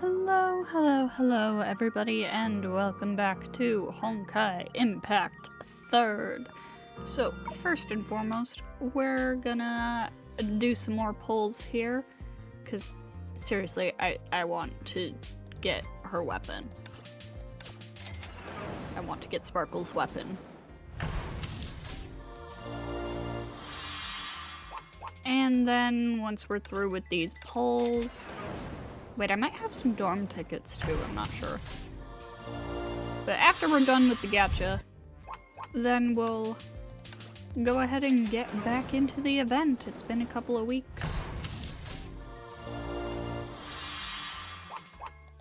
Hello everybody, and welcome back to Honkai Impact 3rd. So, first and foremost, we're gonna do some more pulls here, because seriously, I want to get her weapon. I want to get Sparkle's weapon. And then, once we're through with these pulls... Wait, I might have some dorm tickets too, I'm not sure. But after we're done with the gacha, then we'll go ahead and get back into the event. It's been a couple of weeks.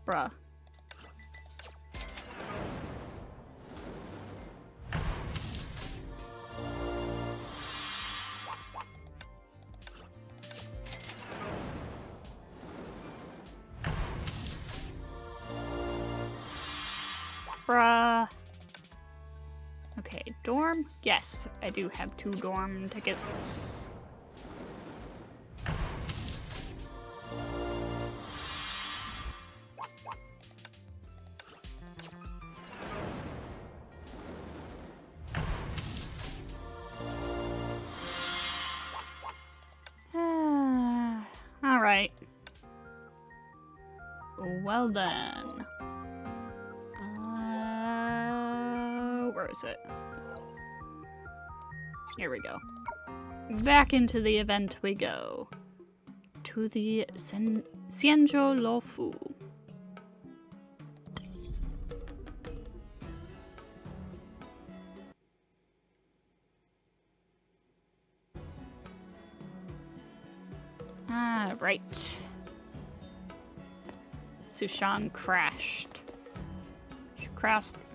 Bruh. Bruh. Okay, dorm? Yes, I do have 2 dorm tickets. Alright. Well then. Where is it? Here we go. Back into the event we go. To the Xianzhou Lofu. Ah, right. Sushan crashed.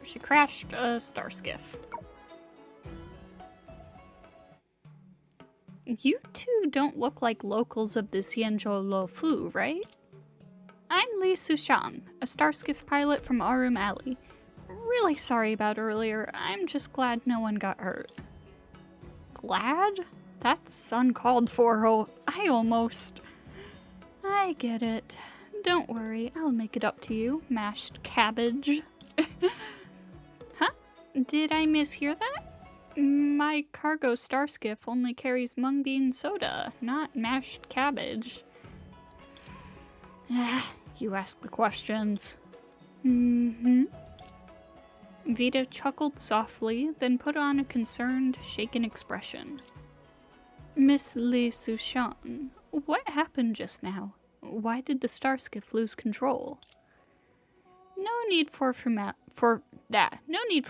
She crashed a STARSKIFF. You two don't look like locals of the Xianzhou Lofu, right? I'm Li Sushan, a STARSKIFF pilot from Arum Alley. Really sorry about earlier, I'm just glad no one got hurt. Glad? That's uncalled for. I get it. Don't worry, I'll make it up to you, mashed cabbage. Huh? Did I mishear that? My cargo STARSKIFF only carries mung bean soda, not mashed cabbage. You ask the questions. Mm-hmm. Vita chuckled softly, then put on a concerned, shaken expression. Miss Li Sushan, what happened just now? Why did the STARSKIFF lose control? No need for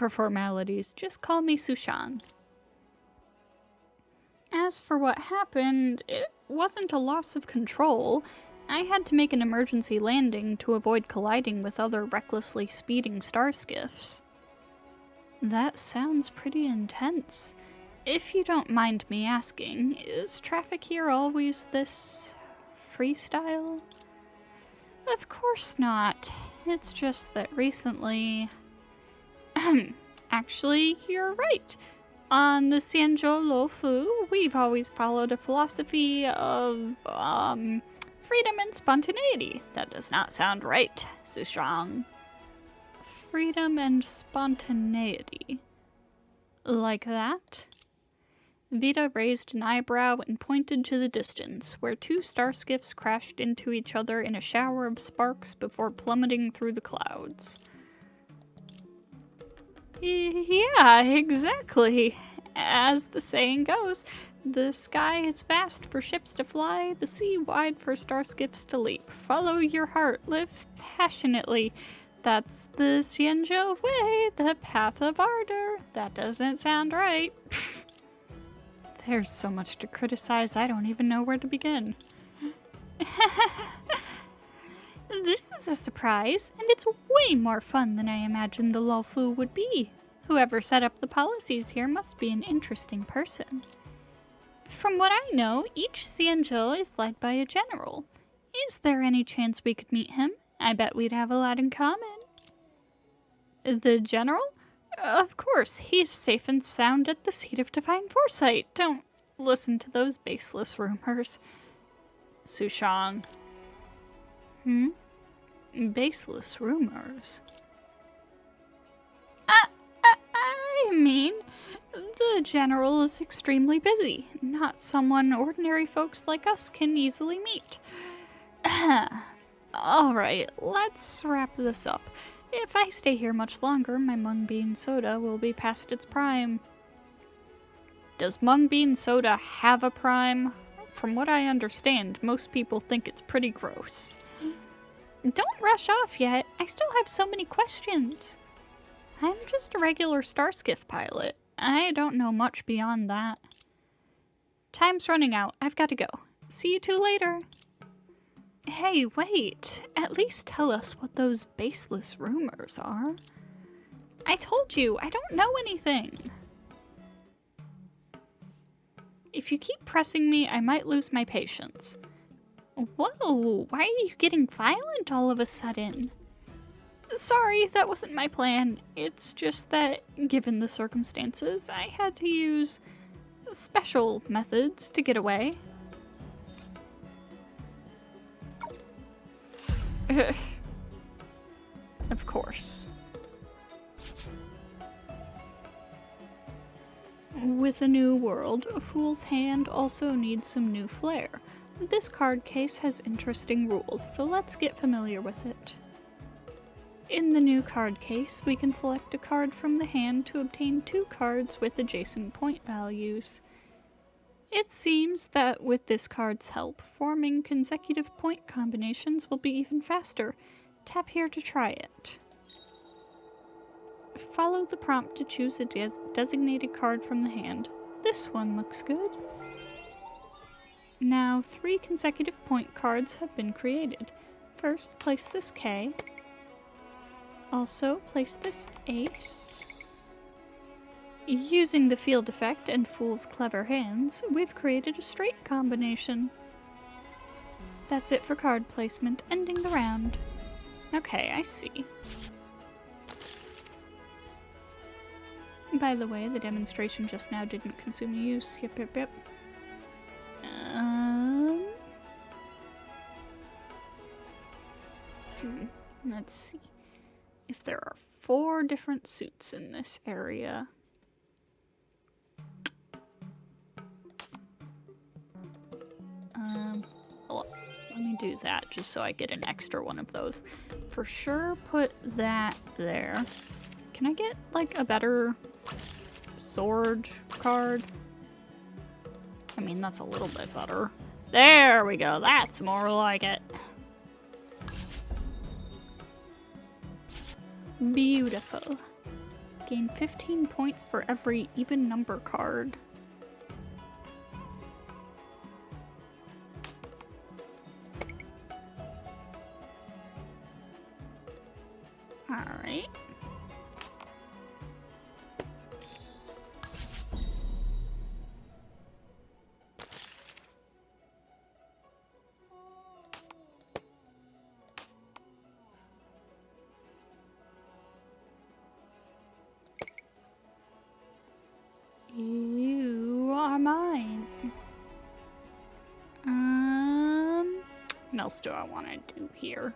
formalities. Just call me Sushan. As for what happened, it wasn't a loss of control. I had to make an emergency landing to avoid colliding with other recklessly speeding STARSKIFFs. That sounds pretty intense. If you don't mind me asking, is traffic here always this freestyle? Of course not. It's just that recently... Actually, you're right. On the Xianzhou Lofu, we've always followed a philosophy of, freedom and spontaneity. That does not sound right, Sushan. Freedom and spontaneity. Like that? Vita raised an eyebrow and pointed to the distance, where 2 STARSKIFFs crashed into each other in a shower of sparks before plummeting through the clouds. Yeah, exactly. As the saying goes, the sky is vast for ships to fly, the sea wide for STARSKIFFs to leap. Follow your heart, live passionately. That's the Xianzhou way, the path of ardor. That doesn't sound right. There's so much to criticize, I don't even know where to begin. This is a surprise, and it's way more fun than I imagined the Lofu would be. Whoever set up the policies here must be an interesting person. From what I know, each Xianzhou is led by a general. Is there any chance we could meet him? I bet we'd have a lot in common. The general? Of course, he's safe and sound at the seat of divine foresight. Don't listen to those baseless rumors. Sushan. Baseless rumors. I mean, the general is extremely busy, not someone ordinary folks like us can easily meet. Alright, let's wrap this up. If I stay here much longer, my mung bean soda will be past its prime. Does mung bean soda have a prime? From what I understand, most people think it's pretty gross. Don't rush off yet. I still have so many questions. I'm just a regular STARSKIFF pilot. I don't know much beyond that. Time's running out. I've got to go. See you two later. Hey, wait. At least tell us what those baseless rumors are. I told you, I don't know anything. If you keep pressing me, I might lose my patience. Whoa, why are you getting violent all of a sudden? Sorry, that wasn't my plan. It's just that, given the circumstances, I had to use special methods to get away. Of course. With a new world, a fool's hand also needs some new flair. This card case has interesting rules, so let's get familiar with it. In the new card case, we can select a card from the hand to obtain 2 cards with adjacent point values. It seems that with this card's help, forming consecutive point combinations will be even faster. Tap here to try it. Follow the prompt to choose a designated card from the hand. This one looks good. Now, 3 consecutive point cards have been created. First, place this K. Also, place this ace. Using the field effect and Fool's clever hands, we've created a straight combination. That's it for card placement, ending the round. Okay, I see. By the way, the demonstration just now didn't consume use. Yep. Let's see. If there are 4 different suits in this area. Let me do that just so I get an extra one of those. For sure, put that there. Can I get, like, a better sword card? I mean, that's a little bit better. There we go. That's more like it. Beautiful. Gain 15 points for every even number card. Alright. You are mine. What else do I want to do here?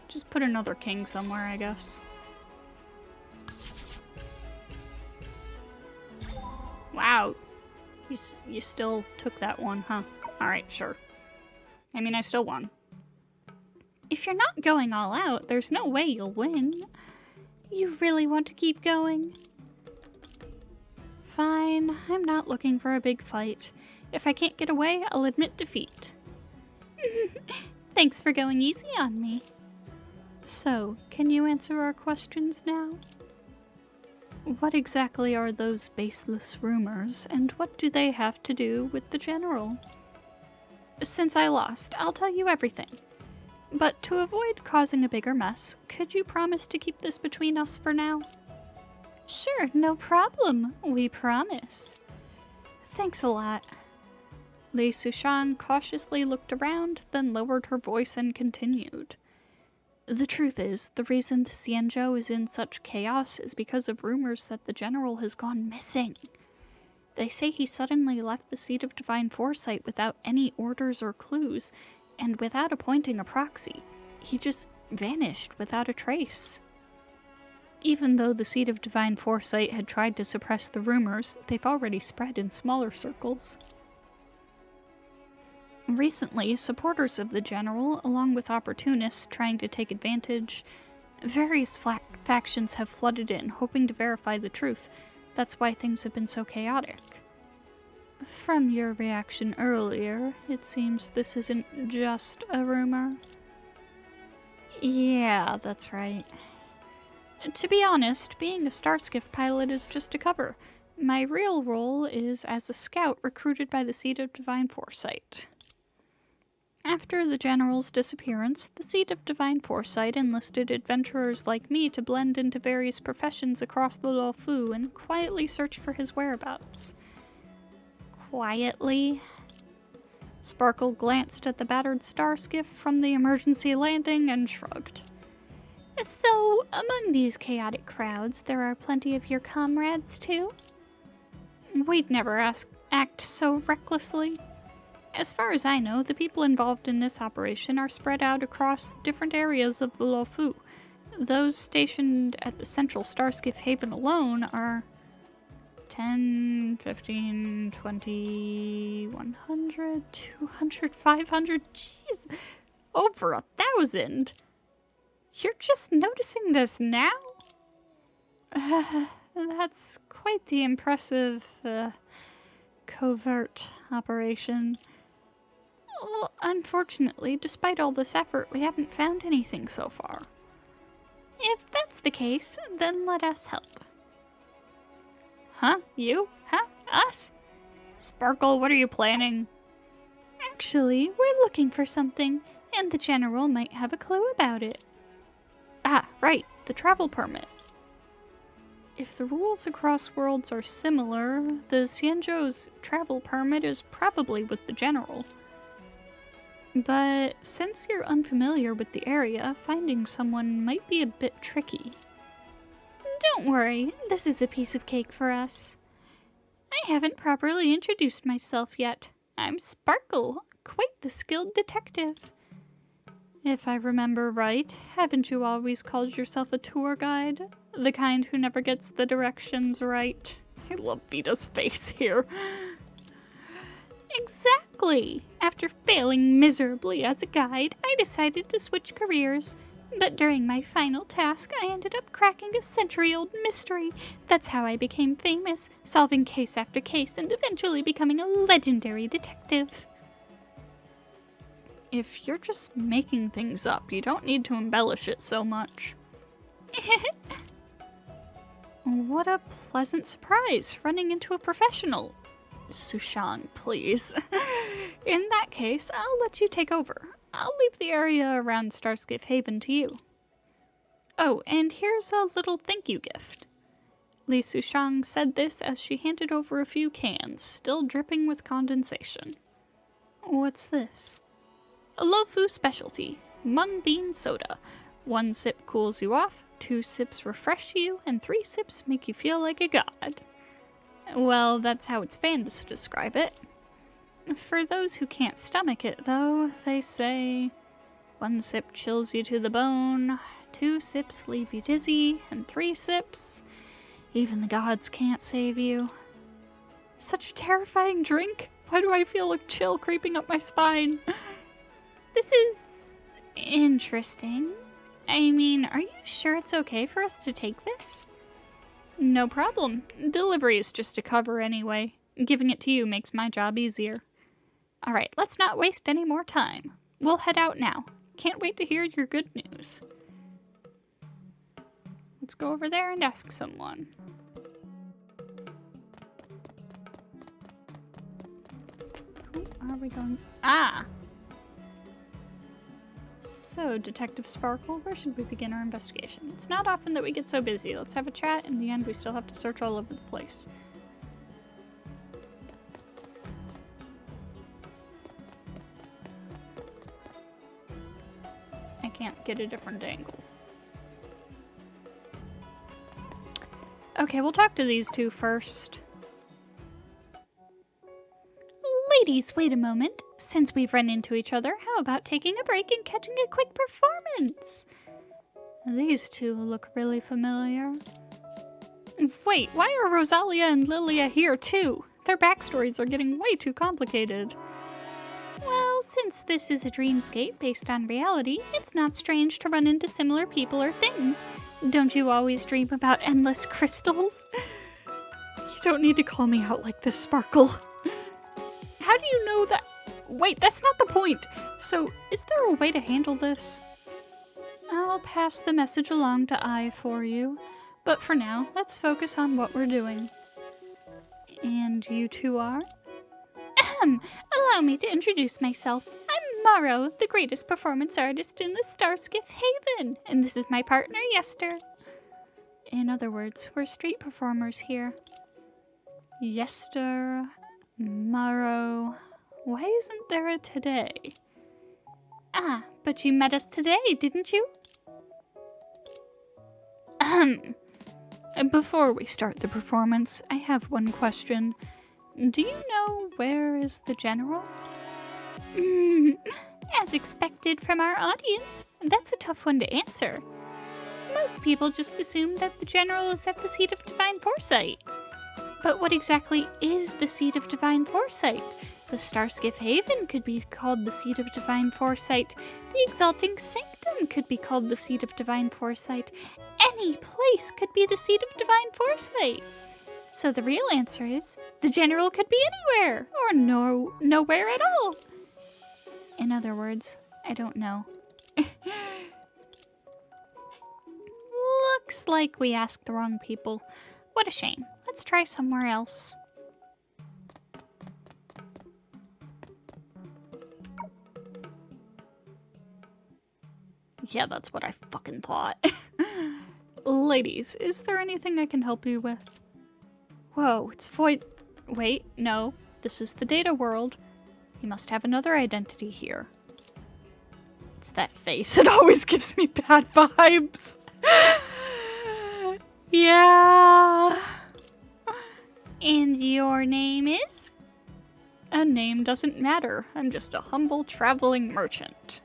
Just put another king somewhere, I guess. Wow. You still took that one, huh? Alright, sure. I mean, I still won. If you're not going all out, there's no way you'll win. You really want to keep going? Fine, I'm not looking for a big fight. If I can't get away, I'll admit defeat. Thanks for going easy on me. So, can you answer our questions now? What exactly are those baseless rumors, and what do they have to do with the general? Since I lost, I'll tell you everything. But to avoid causing a bigger mess, could you promise to keep this between us for now? Sure, no problem. We promise. Thanks a lot. Li Sushang cautiously looked around, then lowered her voice and continued. The truth is, the reason the Xianzhou is in such chaos is because of rumors that the general has gone missing. They say he suddenly left the seat of divine foresight without any orders or clues, and without appointing a proxy. He just vanished without a trace. Even though the seat of divine foresight had tried to suppress the rumors, they've already spread in smaller circles. Recently, supporters of the general, along with opportunists trying to take advantage, various factions have flooded in, hoping to verify the truth. That's why things have been so chaotic. From your reaction earlier, it seems this isn't just a rumor. Yeah, that's right. To be honest, being a STARSKIFF pilot is just a cover. My real role is as a scout recruited by the Seat of Divine Foresight. After the General's disappearance, the Seat of Divine Foresight enlisted adventurers like me to blend into various professions across the Luofu and quietly search for his whereabouts. Quietly? Sparkle glanced at the battered STARSKIFF from the emergency landing and shrugged. So, among these chaotic crowds, there are plenty of your comrades, too? We'd never act so recklessly. As far as I know, the people involved in this operation are spread out across different areas of the Luofu. Those stationed at the central STARSKIFF haven alone are 10, 15, 20, 100, 200, 500, jeez, over 1,000. You're just noticing this now? That's quite the impressive, covert operation. Well, unfortunately, despite all this effort, we haven't found anything so far. If that's the case, then let us help. Huh? You? Huh? Us? Sparkle, what are you planning? Actually, we're looking for something, and the General might have a clue about it. Ah, right, the travel permit. If the rules across worlds are similar, the Xianzhou's travel permit is probably with the General. But since you're unfamiliar with the area, finding someone might be a bit tricky. Don't worry, this is a piece of cake for us. I haven't properly introduced myself yet. I'm Sparkle, quite the skilled detective. If I remember right, haven't you always called yourself a tour guide? The kind who never gets the directions right. I love Vita's face here. Exactly! After failing miserably as a guide, I decided to switch careers. But during my final task, I ended up cracking a century-old mystery. That's how I became famous, solving case after case and eventually becoming a legendary detective. If you're just making things up, you don't need to embellish it so much. What a pleasant surprise, running into a professional. Sushang, please. In that case, I'll let you take over. I'll leave the area around STARSKIFF Haven to you. Oh, and here's a little thank you gift. Li Sushang said this as she handed over a few cans, still dripping with condensation. What's this? A Luofu specialty, mung bean soda. 1 sip cools you off, 2 sips refresh you, and 3 sips make you feel like a god. Well, that's how its fans describe it. For those who can't stomach it, though, they say 1 sip chills you to the bone, 2 sips leave you dizzy, and 3 sips, even the gods can't save you. Such a terrifying drink. Why do I feel a chill creeping up my spine? This is interesting. I mean, are you sure it's okay for us to take this? No problem. Delivery is just a cover anyway. Giving it to you makes my job easier. Alright, let's not waste any more time. We'll head out now. Can't wait to hear your good news. Let's go over there and ask someone. Who are we going? Ah! So, Detective Sparkle, where should we begin our investigation? It's not often that we get so busy. Let's have a chat. In the end, we still have to search all over the place. can't get a different angle. Okay, we'll talk to these two first. Ladies, wait a moment. Since we've run into each other, how about taking a break and catching a quick performance? These two look really familiar. Wait, why are Rosalia and Lilia here too? Their backstories are getting way too complicated. Well, since this is a dreamscape based on reality, it's not strange to run into similar people or things. Don't you always dream about endless crystals? You don't need to call me out like this, Sparkle. How do you know that? Wait, that's not the point. So, is there a way to handle this? I'll pass the message along to I for you. But for now, let's focus on what we're doing. And you two are? Allow me to introduce myself. I'm Morrow, the greatest performance artist in the STARSKIFF Haven, and this is my partner, Yester. In other words, we're street performers here. Yester, Morrow. Why isn't there a today? Ah, but you met us today, didn't you? Before we start the performance, I have one question. Do you know where is the general? As expected from our audience, that's a tough one to answer. Most people just assume that the general is at the seat of divine foresight. But what exactly is the seat of divine foresight? The STARSKIFF Haven could be called the seat of divine foresight. The Exalting Sanctum could be called the seat of divine foresight. Any place could be the seat of divine foresight. So the real answer is, the general could be anywhere, or nowhere at all. In other words, I don't know. Looks like we asked the wrong people. What a shame. Let's try somewhere else. Yeah, that's what I fucking thought. Ladies, is there anything I can help you with? Whoa, it's Void. Wait, no. This is the data world. You must have another identity here. It's that face. It always gives me bad vibes. Yeah. And your name is? A name doesn't matter. I'm just a humble traveling merchant.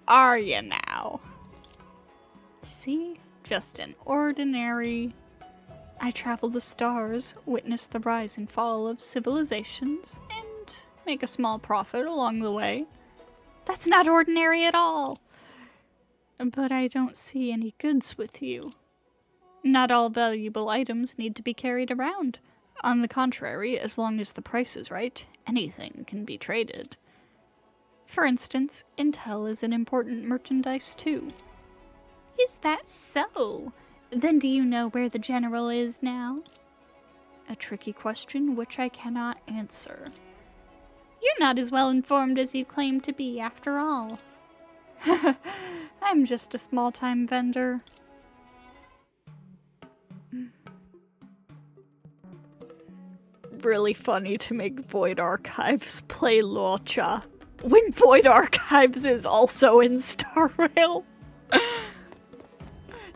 Are you now? See? Just an ordinary... I travel the stars, witness the rise and fall of civilizations, and make a small profit along the way. That's not ordinary at all. But I don't see any goods with you. Not all valuable items need to be carried around. On the contrary, as long as the price is right, anything can be traded. For instance, intel is an important merchandise too. Is that so? Then do you know where the general is now? A tricky question which I cannot answer. You're not as well informed as you claim to be, after all. I'm just a small-time vendor. Really funny to make Void Archives play Locha when Void Archives is also in Star Rail.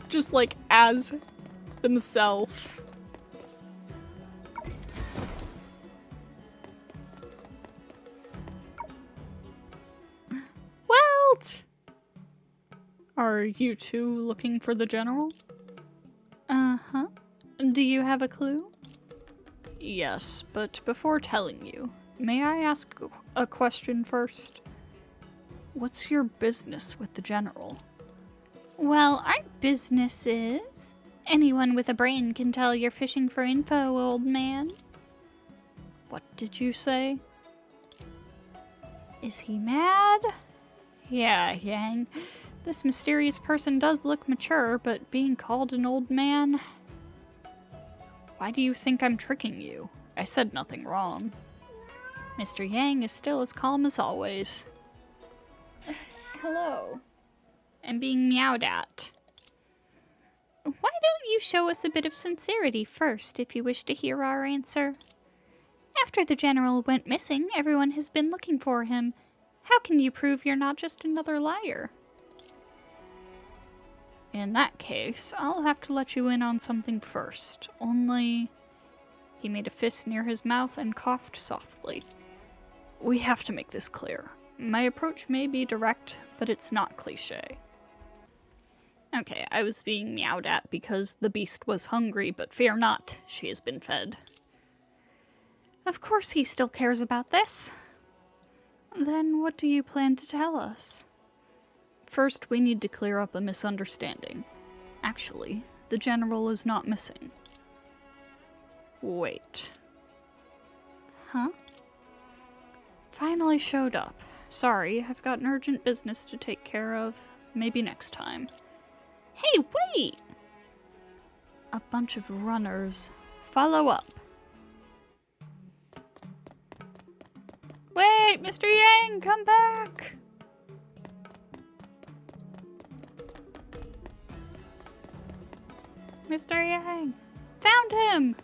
Just like as themselves. Welt! Are you two looking for the general? Uh-huh. Do you have a clue? Yes, but before telling you, may I ask a question first? What's your business with the general? Well, our business is... Anyone with a brain can tell you're fishing for info, old man. What did you say? Is he mad? Yeah, Yang. This mysterious person does look mature, but being called an old man... Why do you think I'm tricking you? I said nothing wrong. Mr. Yang is still as calm as always. Hello. I'm being meowed at. Why don't you show us a bit of sincerity first, if you wish to hear our answer? After the general went missing, everyone has been looking for him. How can you prove you're not just another liar? In that case, I'll have to let you in on something first. Only... He made a fist near his mouth and coughed softly. We have to make this clear. My approach may be direct, but it's not cliché. Okay, I was being meowed at because the beast was hungry, but fear not, she has been fed. Of course he still cares about this. Then what do you plan to tell us? First, we need to clear up a misunderstanding. Actually, the general is not missing. Wait. Huh? Finally showed up. Sorry, I've got an urgent business to take care of. Maybe next time. Hey, wait! A bunch of runners. Follow up. Wait, Mr. Yang, come back! Mr. Yang! Found him!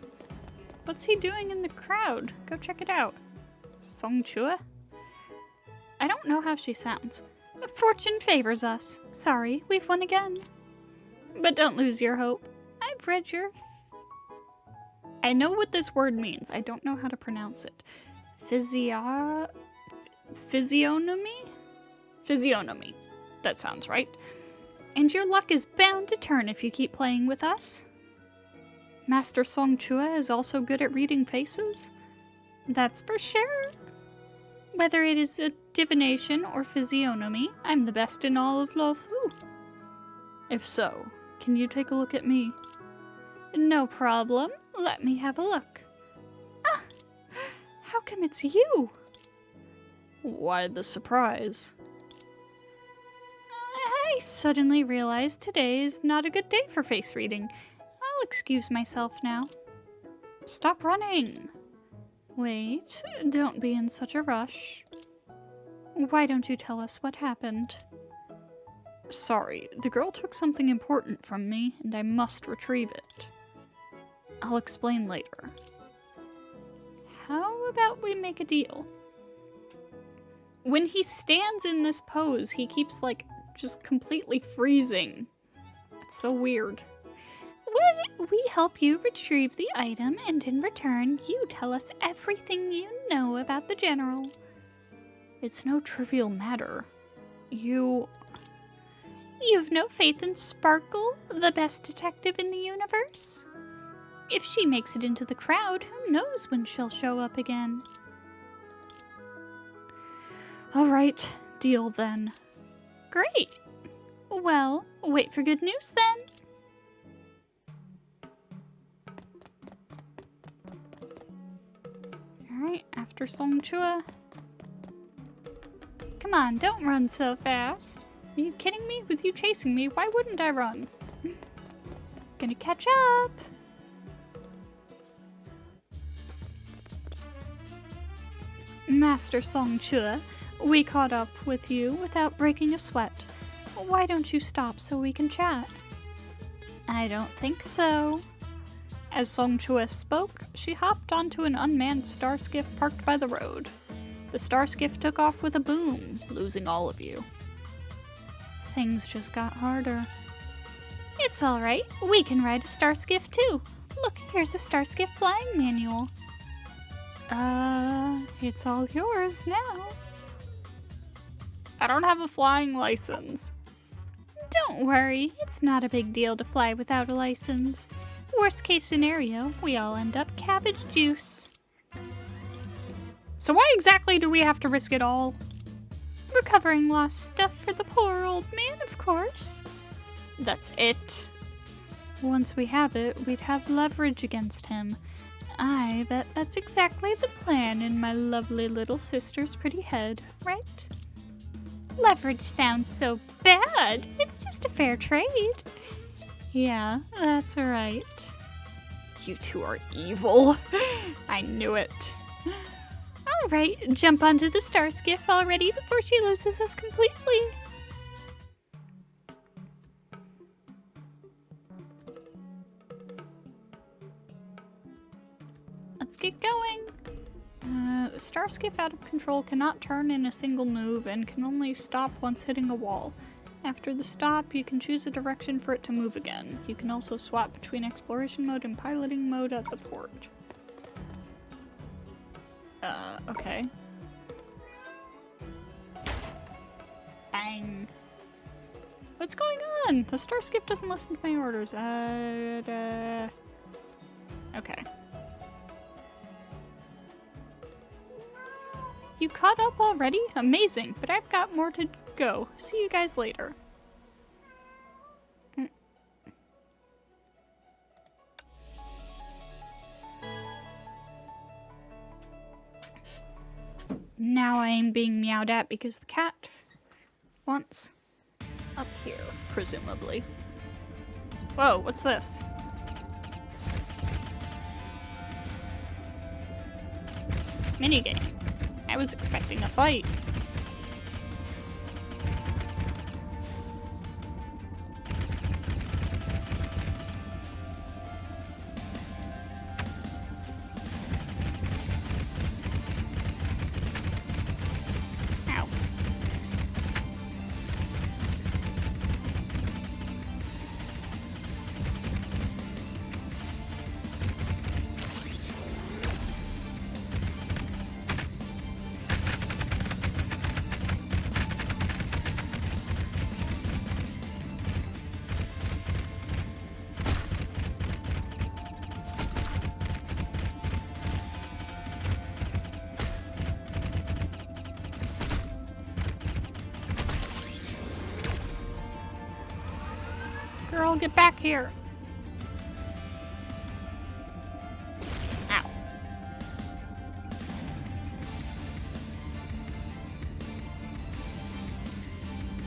What's he doing in the crowd? Go check it out. Song Chua? I don't know how she sounds. Fortune favors us. Sorry, we've won again. But don't lose your hope. I've read your... I know what this word means. I don't know how to pronounce it. Physiognomy? Physiognomy. That sounds right. And your luck is bound to turn if you keep playing with us. Master Song Chua is also good at reading faces. That's for sure. Whether it is a divination or physiognomy, I'm the best in all of Lo Fu. If so, can you take a look at me? No problem. Let me have a look. Ah! How come it's you? Why the surprise? I suddenly realized today is not a good day for face reading. I'll excuse myself now. Stop running! Wait, don't be in such a rush. Why don't you tell us what happened? Sorry, the girl took something important from me, and I must retrieve it. I'll explain later. How about we make a deal? When he stands in this pose, he keeps, like, just completely freezing. It's so weird. We help you retrieve the item, and in return, you tell us everything you know about the general. It's no trivial matter. You've no faith in Sparkle, the best detective in the universe? If she makes it into the crowd, who knows when she'll show up again? Alright, deal then. Great! Well, wait for good news then. Alright, after Song Chua. Come on, don't run so fast. Are you kidding me? With you chasing me, why wouldn't I run? Gonna catch up. Master Song Chua, we caught up with you without breaking a sweat. Why don't you stop so we can chat? I don't think so. As Song Chua spoke, she hopped onto an unmanned STARSKIFF parked by the road. The STARSKIFF took off with a boom, losing all of you. Things just got harder. It's alright, we can ride a STARSKIFF too. Look, here's a STARSKIFF flying manual. It's all yours now. I don't have a flying license. Don't worry, it's not a big deal to fly without a license. Worst case scenario, we all end up cabbage juice. So why exactly do we have to risk it all? Recovering lost stuff for the poor old man, of course. That's it. Once we have it, we'd have leverage against him. I bet that's exactly the plan in my lovely little sister's pretty head, right? Leverage sounds so bad. It's just a fair trade. Yeah, that's right. You two are evil. I knew it. Alright, jump onto the STARSKIFF already before she loses us completely. Let's get going. The Starskiff out of control cannot turn in a single move and can only stop once hitting a wall. After the stop, you can choose a direction for it to move again. You can also swap between exploration mode and piloting mode at the port. Okay. Bang. What's going on? The Starskiff doesn't listen to my orders. Okay. You caught up already? Amazing, but I've got more to go. See you guys later. Now I am being meowed at because the cat wants up here, presumably. Whoa, what's this? Minigame. I was expecting a fight. Ow. Girl, get back here. Ow.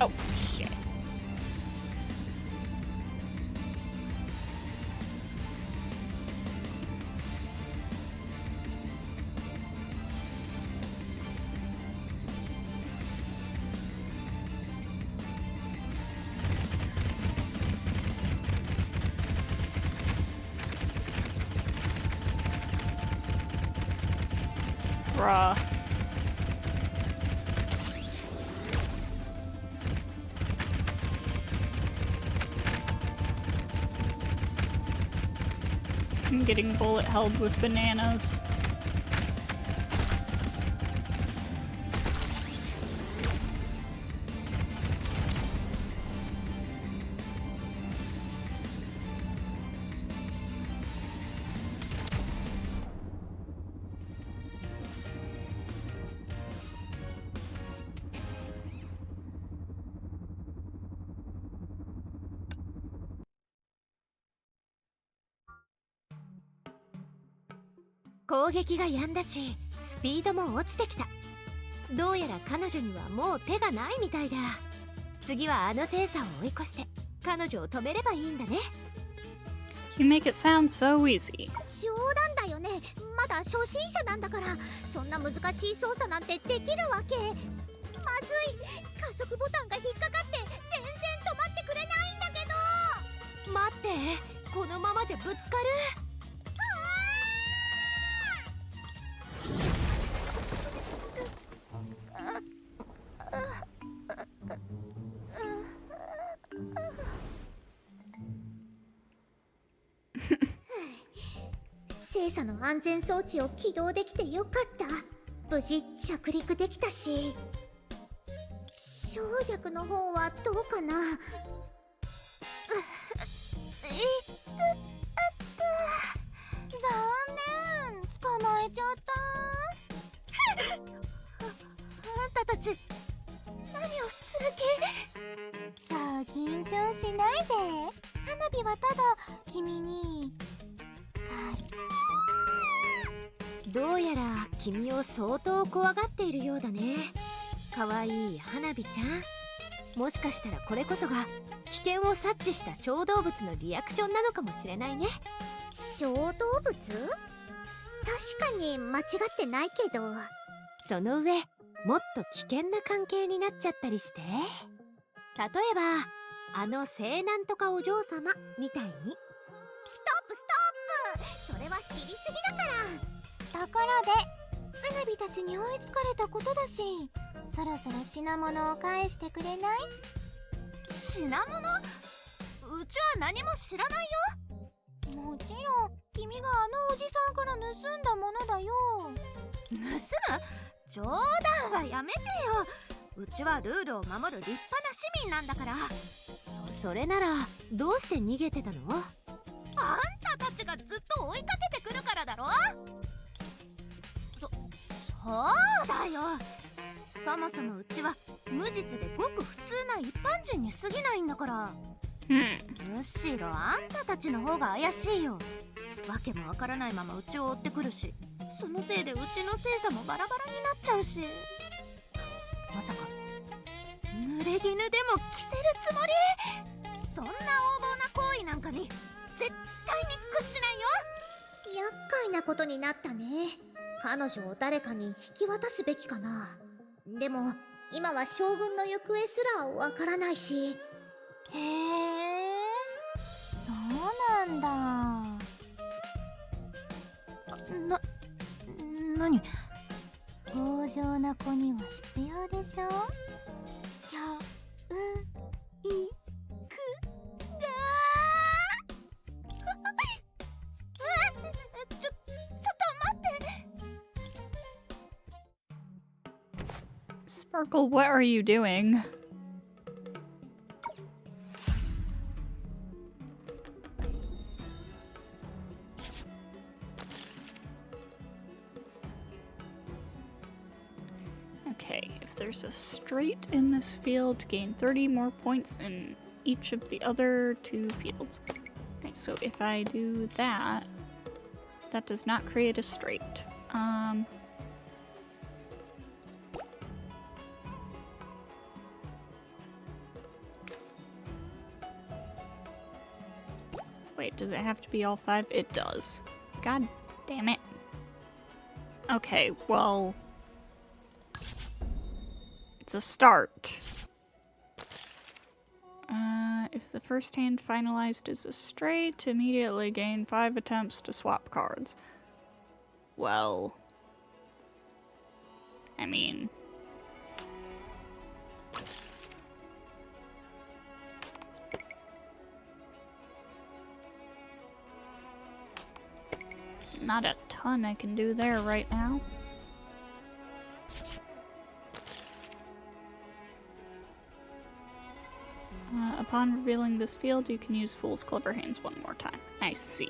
Oh, shit. Bruh. I'm getting bullet held with bananas.攻撃が止んだし、スピードも落ちてきた。どうやら彼女にはもう手がないみたいだ。次はあの精査を追い越して彼女を止めればいいんだね。You make it sound so easy. 冗談だよね。まだ初心者なんだから、そんな難しい操作なんてできるわけ。まずい。加速ボタンが引っかかって全然止まってくれないんだけど。待って、このままじゃぶつかる。精査の安全装置を起動できてよかった。無事着陸できたし。小弱の方はどうかな。残念、捕まえちゃった。あんたたち何をする気？さあ緊張しないで。花火はただ君にどうやら君を相当怖がっているようだね。かわいい花火ちゃん。もしかしたらこれこそが危険を察知した小動物のリアクションなのかもしれないね。小動物？確かに間違ってないけど。その上もっと危険な関係になっちゃったりして、例えばあの聖なんとかお嬢様みたいに。ストップストップ、それは知りすぎだから。ところで花火たちに追いつかれたことだし、そろそろ品物を返してくれない？品物？うちは何も知らないよ。もちろん君があのおじさんから盗んだものだよ。盗む？冗談はやめてよ。うちはルールを守る立派な市民なんだから。それならどうして逃げてたの？あんたたちがずっと追いかけてくるからだろ。そうだよ。そもそもうちは無実でごく普通な一般人に過ぎないんだから。むしろあんたたちの方が怪しいよ。わけもわからないままうちを追ってくるし、そのせいでうちの精査もバラバラになっちゃうし。まさか濡れ衣でも着せるつもり？そんな横暴な行為なんかに絶対に屈しないよ。厄介なことになったね。彼女を誰かに引き渡すべきかな。でも今は将軍の行方すらわからないし。へえ、そうなんだ。何？強情な子には必要でしょ。ちょっと待って。Sparkle, what are you doing? Okay, if there's a straight in this field, gain 30 more points in each of the other 2 fields. Okay, so if I do that, that does not create a straight. Wait, does it have to be all 5? It does. God damn it. Okay, well, it's a start. If the first hand finalized is a straight, immediately gain 5 attempts to swap cards. Well, I mean, not a ton I can do there right now. Upon revealing this field, you can use Fool's Clever Hands one more time. I see.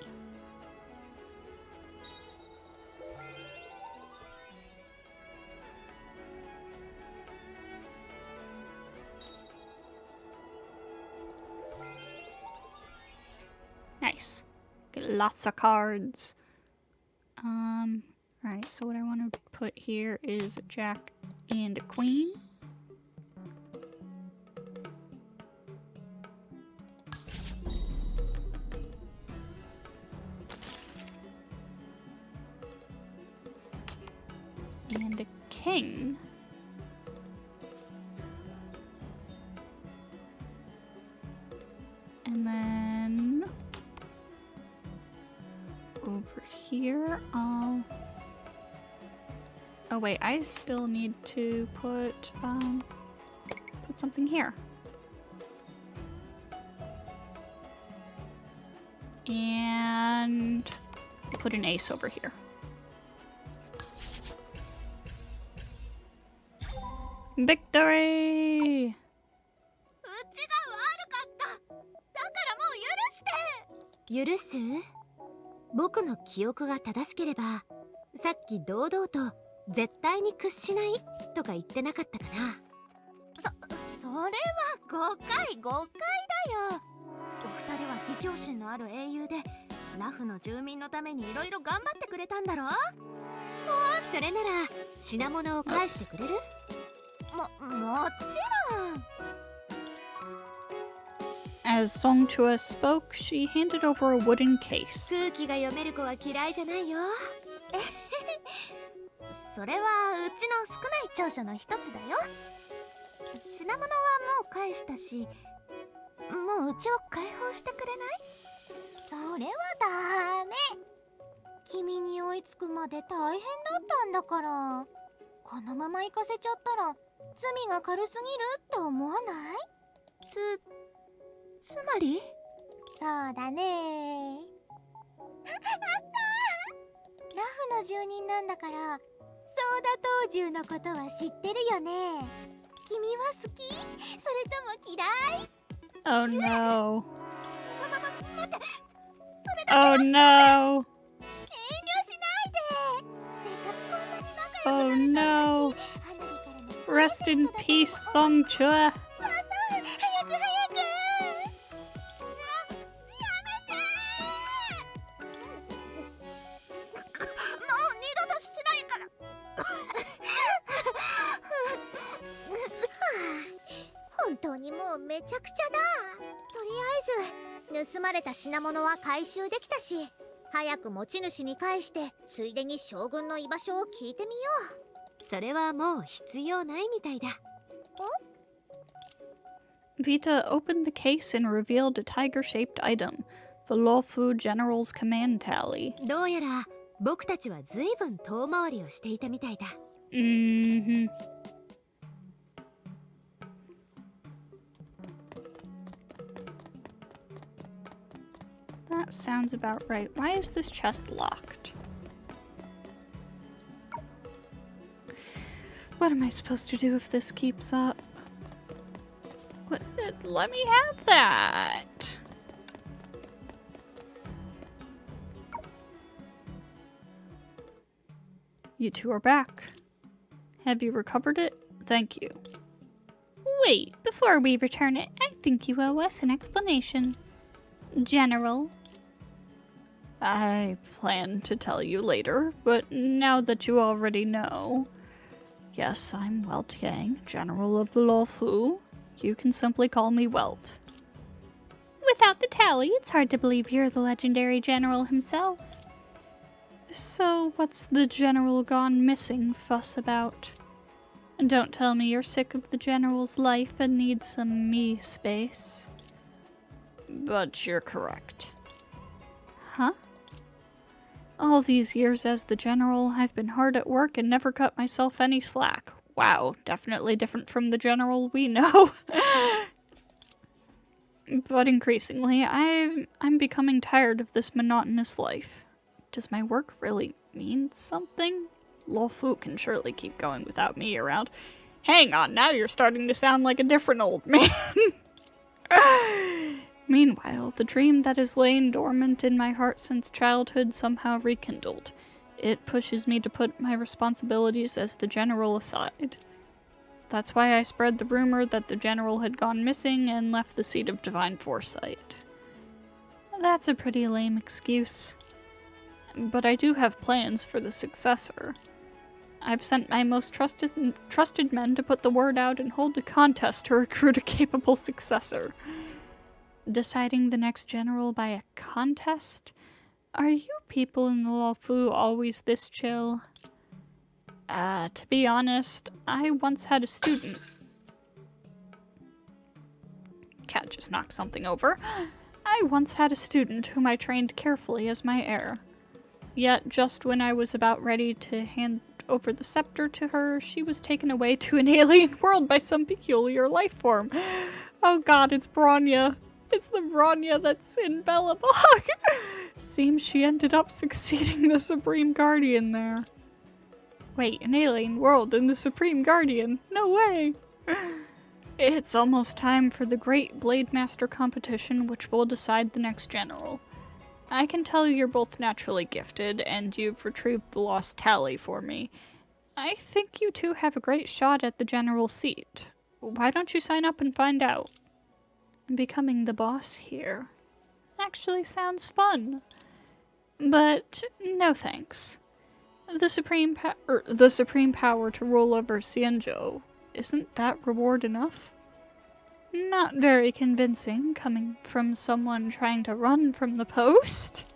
Nice. Get lots of cards. Alright, so what I want to put here is a jack and a queen. And a king. And then over here I'll... Oh wait, I still need to put something here. And put an ace over here. Victory! 許す？僕の記憶が正しければ、さっき堂々と絶対に屈しないとか言ってなかったかな。それは誤解だよ。お二人は義兄心のある英雄で、ラフの住民のためにいろいろ頑張ってくれたんだろ？それなら品物を返してくれる？もちろん。As Songchua spoke, she handed over a wooden case. 空気が読める子は嫌いじゃないよ。それはうちの少ない長所の一つだよ。品物はもう返したし、もううちを解放してくれない？それはダメ。君に追追いつくまで大変だったんだから。このまま行かせちゃったら罪が軽すぎるって思わない？つまり？そうだね。あったー。ラフの住人なんだから、ソーダ闘獣のことは知ってるよね。君は好き？それとも嫌い？ Oh no. 待って、それだけ Oh no. 遠慮しないで。せっかくこんなに仲良くなれたんだし、 Oh no. 花火からの Rest in peace, Songchua. そうそう、早く早く。やめてー。もう二度としないから。本当にもうめちゃくちゃだ。とりあえず盗まれた品物は回収できたし、早く持ち主に返してついでに将軍の居場所を聞いてみよう。それはもう必要ないみたいだ。Vita opened the case and revealed a tiger-shaped item, the Luofu General's command tally. どうやら僕たちは随分遠回りをしていたみたいだ。Mm-hmm. That sounds about right. Why is this chest locked? What am I supposed to do if this keeps up? What? Let me have that! You two are back. Have you recovered it? Thank you. Wait, before we return it, I think you owe us an explanation. General. I plan to tell you later, but now that you already know. Yes, I'm Welt Yang, General of the Luofu. You can simply call me Welt. Without the tally, it's hard to believe you're the legendary general himself. So, what's the general gone missing fuss about? And don't tell me you're sick of the general's life and need some me space. But you're correct. Huh? All these years as the general, I've been hard at work and never cut myself any slack. Wow, definitely different from the general we know. But increasingly, I'm becoming tired of this monotonous life. Does my work really mean something? Luofu can surely keep going without me around. Hang on, now you're starting to sound like a different old man. Meanwhile, the dream that has lain dormant in my heart since childhood somehow rekindled. It pushes me to put my responsibilities as the general aside. That's why I spread the rumor that the general had gone missing and left the seat of divine foresight. That's a pretty lame excuse. But I do have plans for the successor. I've sent my most trusted men to put the word out and hold a contest to recruit a capable successor. Deciding the next general by a contest? Are you people in the Luofu always this chill? To be honest, I once had a student. Cat just knocked something over. I once had a student whom I trained carefully as my heir. Yet, just when I was about ready to hand over the scepter to her, she was taken away to an alien world by some peculiar life form. Oh god, it's Bronya. It's the Bronya that's in Bellabog. Seems she ended up succeeding the Supreme Guardian there. Wait, an alien world and the Supreme Guardian? No way! It's almost time for the Great Blade Master competition, which will decide the next general. I can tell you're both naturally gifted, and you've retrieved the lost tally for me. I think you two have a great shot at the general seat. Why don't you sign up and find out? Becoming the boss here actually sounds fun. But no thanks. The supreme power to rule over Xianzhou, isn't that reward enough? Not very convincing, coming from someone trying to run from the post.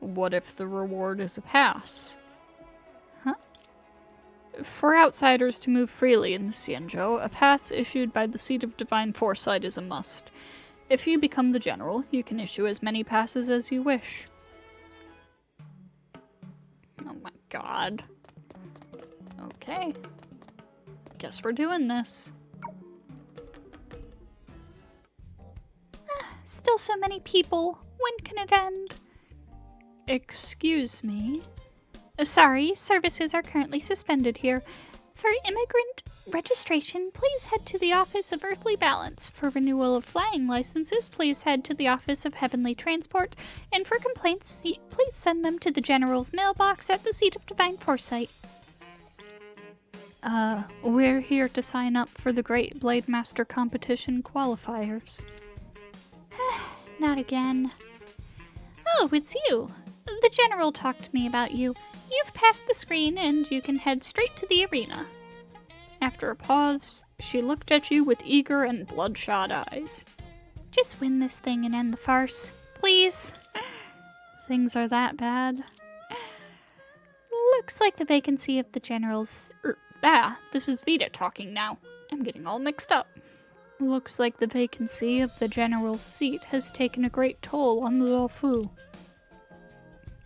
What if the reward is a pass? Huh? For outsiders to move freely in the Xianzhou, a pass issued by the Seat of Divine Foresight is a must. If you become the general, you can issue as many passes as you wish. God. Okay. Guess we're doing this. Still so many people. When can it end? Excuse me. Sorry, services are currently suspended here. For immigrant registration, please head to the Office of Earthly Balance. For renewal of flying licenses, please head to the Office of Heavenly Transport. And for complaints, please send them to the General's mailbox at the Seat of Divine Foresight. We're here to sign up for the Great Blade Master Competition qualifiers. Not again. Oh, it's you. The General talked to me about you. You've passed the screen and you can head straight to the arena. After a pause, she looked at you with eager and bloodshot eyes. Just win this thing and end the farce, please. Things are that bad. Looks like the vacancy of the General's... this is Vita talking now. I'm getting all mixed up. Looks like the vacancy of the General's seat has taken a great toll on the Luofu.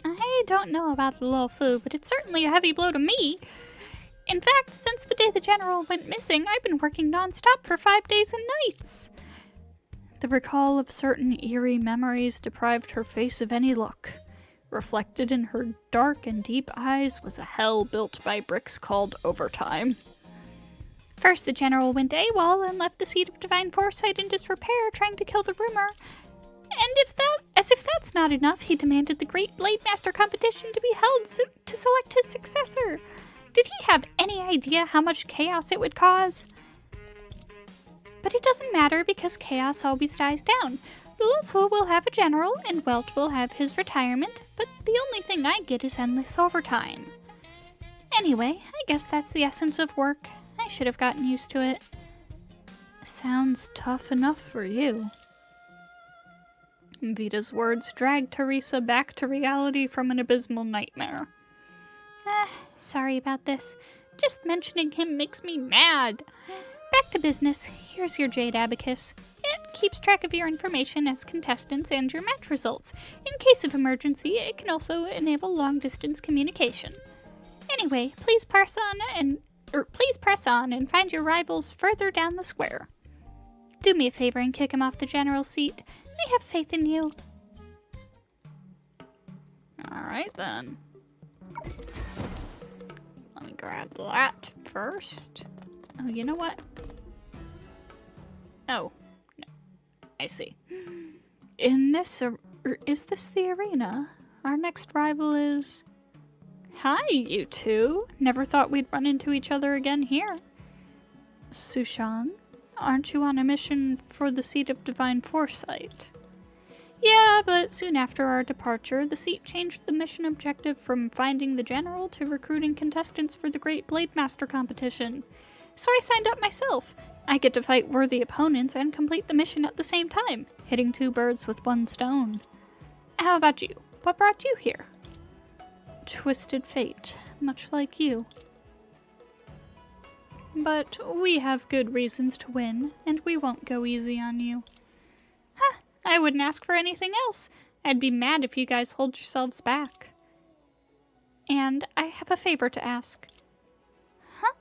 I don't know about the Luofu, but it's certainly a heavy blow to me. In fact, since the day the General went missing, I've been working non-stop for 5 days and nights. The recall of certain eerie memories deprived her face of any look. Reflected in her dark and deep eyes was a hell built by bricks called overtime. First, the General went AWOL and left the Seat of Divine Foresight in disrepair, trying to kill the rumor. And as if that's not enough, he demanded the Great Blade Master competition to be held to select his successor. Did he have any idea how much chaos it would cause? But it doesn't matter because chaos always dies down. Luofu will have a general and Welt will have his retirement, but the only thing I get is endless overtime. Anyway, I guess that's the essence of work. I should have gotten used to it. Sounds tough enough for you. Vita's words dragged Teresa back to reality from an abysmal nightmare. Sorry about this. Just mentioning him makes me mad. Back to business. Here's your Jade Abacus. It keeps track of your information as contestants and your match results. In case of emergency, it can also enable long-distance communication. Anyway, please press on and find your rivals further down the square. Do me a favor and kick him off the General's seat. I have faith in you. Alright then. Let me grab that first. Oh, you know what? Oh, no. I see. Is this the arena? Our next rival is... Hi, you two. Never thought we'd run into each other again here. Sushan, aren't you on a mission for the Seat of Divine Foresight? Yeah, but soon after our departure, the seat changed the mission objective from finding the General to recruiting contestants for the Great Blade Master competition. So I signed up myself. I get to fight worthy opponents and complete the mission at the same time, hitting 2 birds with 1 stone. How about you? What brought you here? Twisted fate, much like you. But we have good reasons to win, and we won't go easy on you. Huh, I wouldn't ask for anything else. I'd be mad if you guys hold yourselves back. And I have a favor to ask. Huh?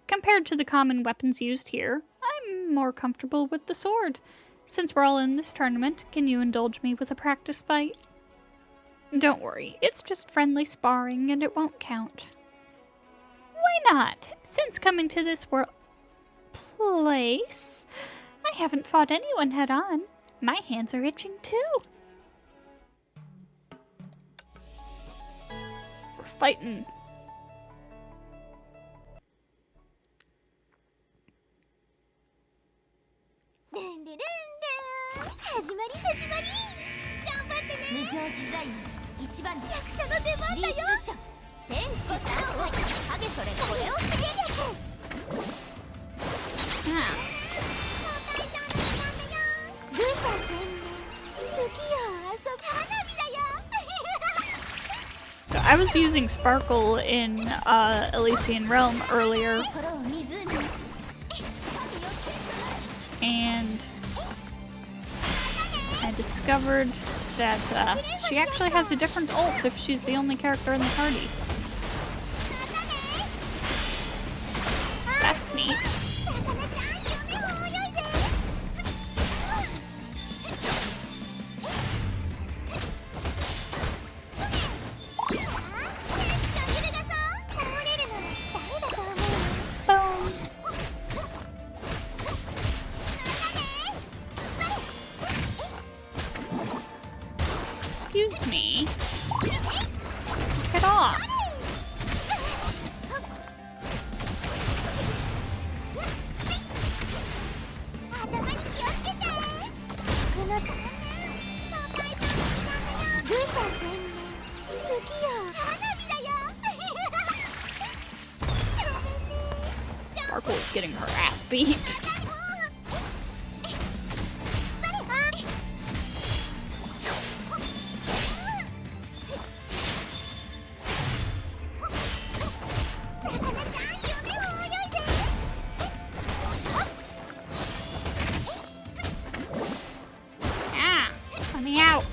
Compared to the common weapons used here, I'm more comfortable with the sword. Since we're all in this tournament, can you indulge me with a practice fight? Don't worry, it's just friendly sparring and it won't count. Why not? Since coming to this place, I haven't fought anyone head on. My hands are itching too. We're fighting. So I was using Sparkle in Elysian Realm earlier, and I discovered that she actually has a different ult if she's the only character in the party. That's neat. 魚ちゃん夢を泳いで。Boom. Excuse me. Get off. Sparkle is getting her ass beat. Ah, let me out.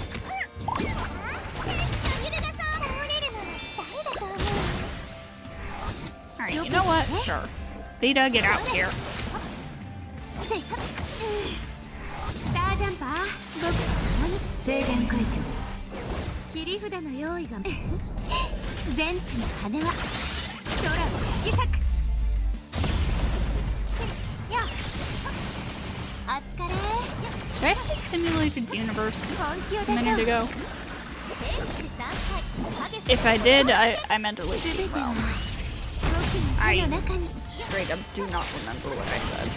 Alright, you know what? Sure. Vita, get out here. スタージャンパー僕と共に制限解除。切り札の用意が全地の羽は空を引き裂く。よっお疲れ。 Did I say simulated universe a minute ago? If I did, I meant at least Steam Realm. I straight up do not remember what I said.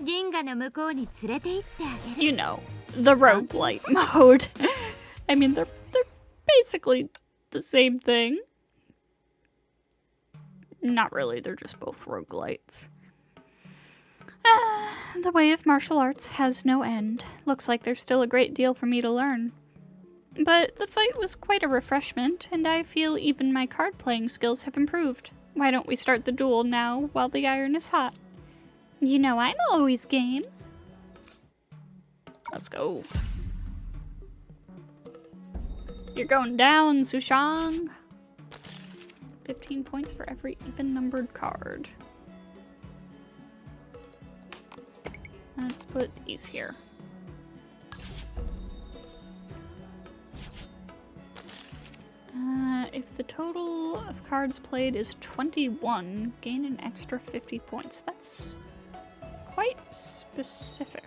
銀河の向こうに連れて行ってあげる。 You know, the roguelite mode. I mean, they're basically the same thing. Not really, they're just both roguelites. The way of martial arts has no end. Looks like there's still a great deal for me to learn. But the fight was quite a refreshment, and I feel even my card-playing skills have improved. Why don't we start the duel now while the iron is hot? You know I'm always game. Let's go. You're going down, Sushang. 15 points for every even-numbered card. Let's put these here. If the total of cards played is 21, gain an extra 50 points. That's quite specific.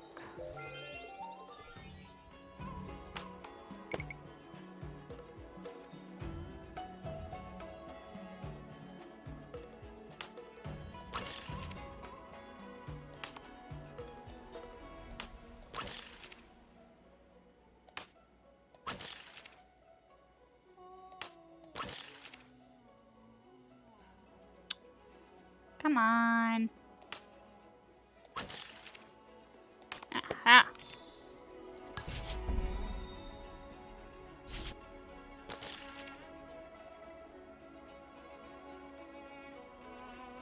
Come on. Aha.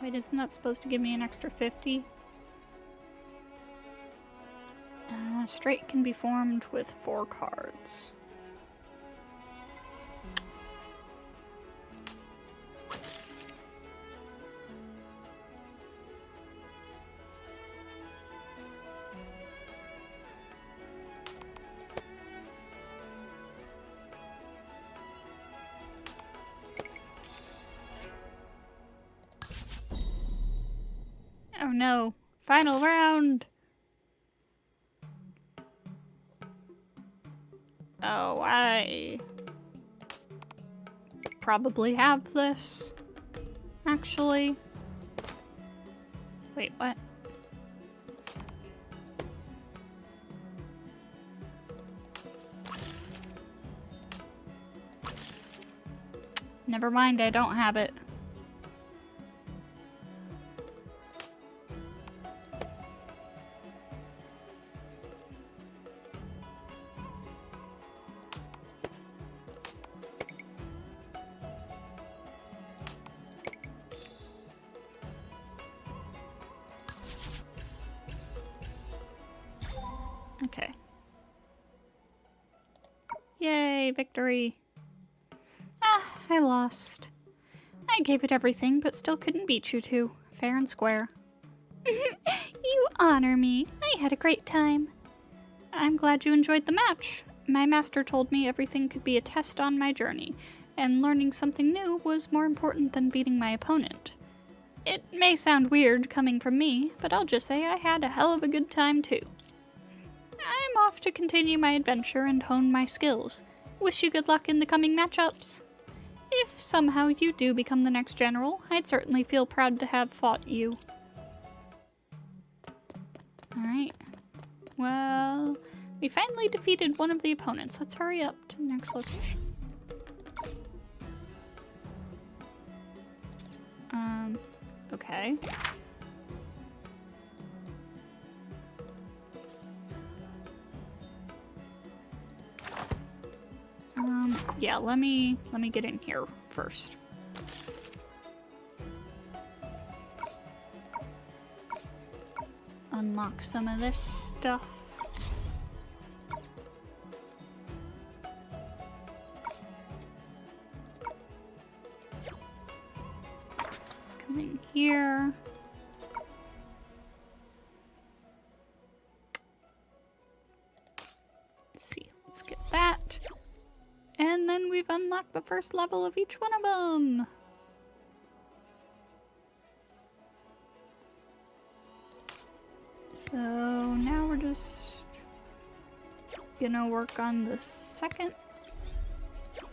Wait, isn't that supposed to give me an extra 50? Straight can be formed with 4 cards. Oh no. Final round! Oh, I probably have this, actually. Wait, what? Never mind, I don't have it. Okay. Yay, victory. Ah, I lost. I gave it everything, but still couldn't beat you two. Fair and square. You honor me. I had a great time. I'm glad you enjoyed the match. My master told me everything could be a test on my journey, and learning something new was more important than beating my opponent. It may sound weird coming from me, but I'll just say I had a hell of a good time too. I'm off to continue my adventure and hone my skills. Wish you good luck in the coming matchups. If somehow you do become the next general, I'd certainly feel proud to have fought you. Alright. Well, we finally defeated one of the opponents. Let's hurry up to the next location. Okay. Yeah, let me get in here first. Unlock some of this stuff. Come in here. Let's see, let's get that. And then we've unlocked the first level of each one of them. So now we're just gonna work on the second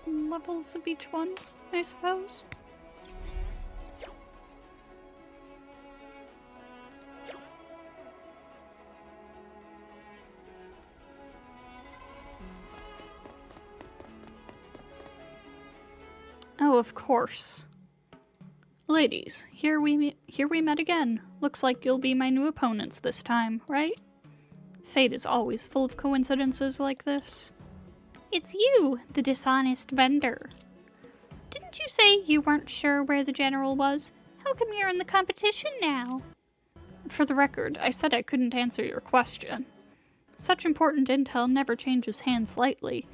levels of each one, I suppose. Oh, of course. Ladies, here we met again. Looks like you'll be my new opponents this time, right? Fate is always full of coincidences like this. It's you, the dishonest vendor. Didn't you say you weren't sure where the general was? How come you're in the competition now? For the record, I said I couldn't answer your question. Such important intel never changes hands lightly.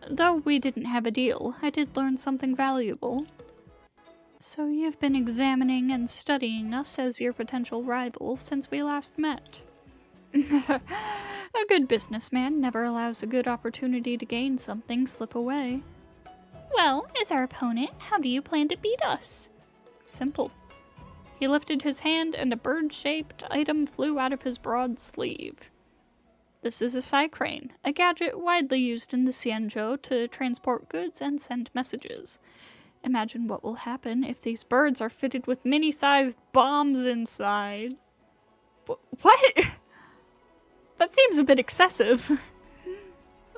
Though we didn't have a deal, I did learn something valuable. So you've been examining and studying us as your potential rival since we last met. A good businessman never allows a good opportunity to gain something slip away. Well, as our opponent, how do you plan to beat us? Simple. He lifted his hand and a bird-shaped item flew out of his broad sleeve. This is a cycrane, a gadget widely used in the Xianzhou to transport goods and send messages. Imagine what will happen if these birds are fitted with mini-sized bombs inside. What? That seems a bit excessive.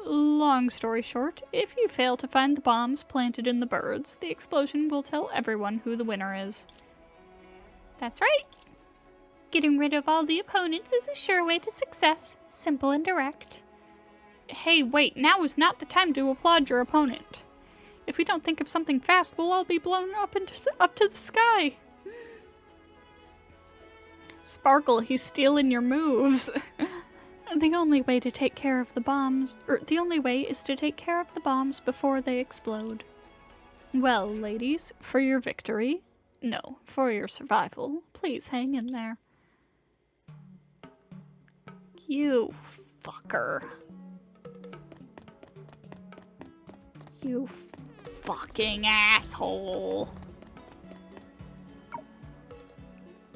Long story short, if you fail to find the bombs planted in the birds, the explosion will tell everyone who the winner is. That's right. Getting rid of all the opponents is a sure way to success. Simple and direct. Hey, wait, now is not the time to applaud your opponent. If we don't think of something fast, we'll all be blown up to the sky. Sparkle, he's stealing your moves. The only way is to take care of the bombs before they explode. Well, ladies, for your victory, no, for your survival, please hang in there. You fucker. You fucking asshole.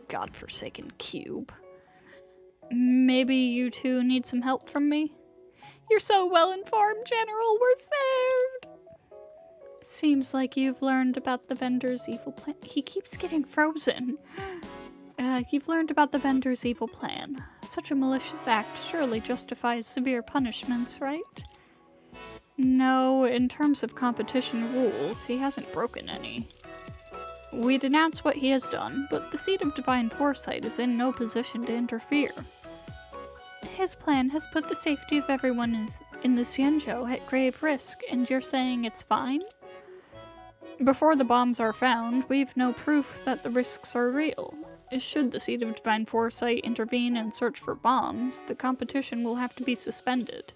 Godforsaken cube. Maybe you two need some help from me? You're so well informed, General. We're saved! Seems like you've learned about the vendor's evil plan. He keeps getting frozen. You've learned about the vendor's evil plan. Such a malicious act surely justifies severe punishments, right? No, in terms of competition rules, he hasn't broken any. We denounce what he has done, but the Seed of Divine Foresight is in no position to interfere. His plan has put the safety of everyone in the Xianzhou at grave risk, and you're saying it's fine? Before the bombs are found, we've no proof that the risks are real. Should the Seed of Divine Foresight intervene and search for bombs, the competition will have to be suspended.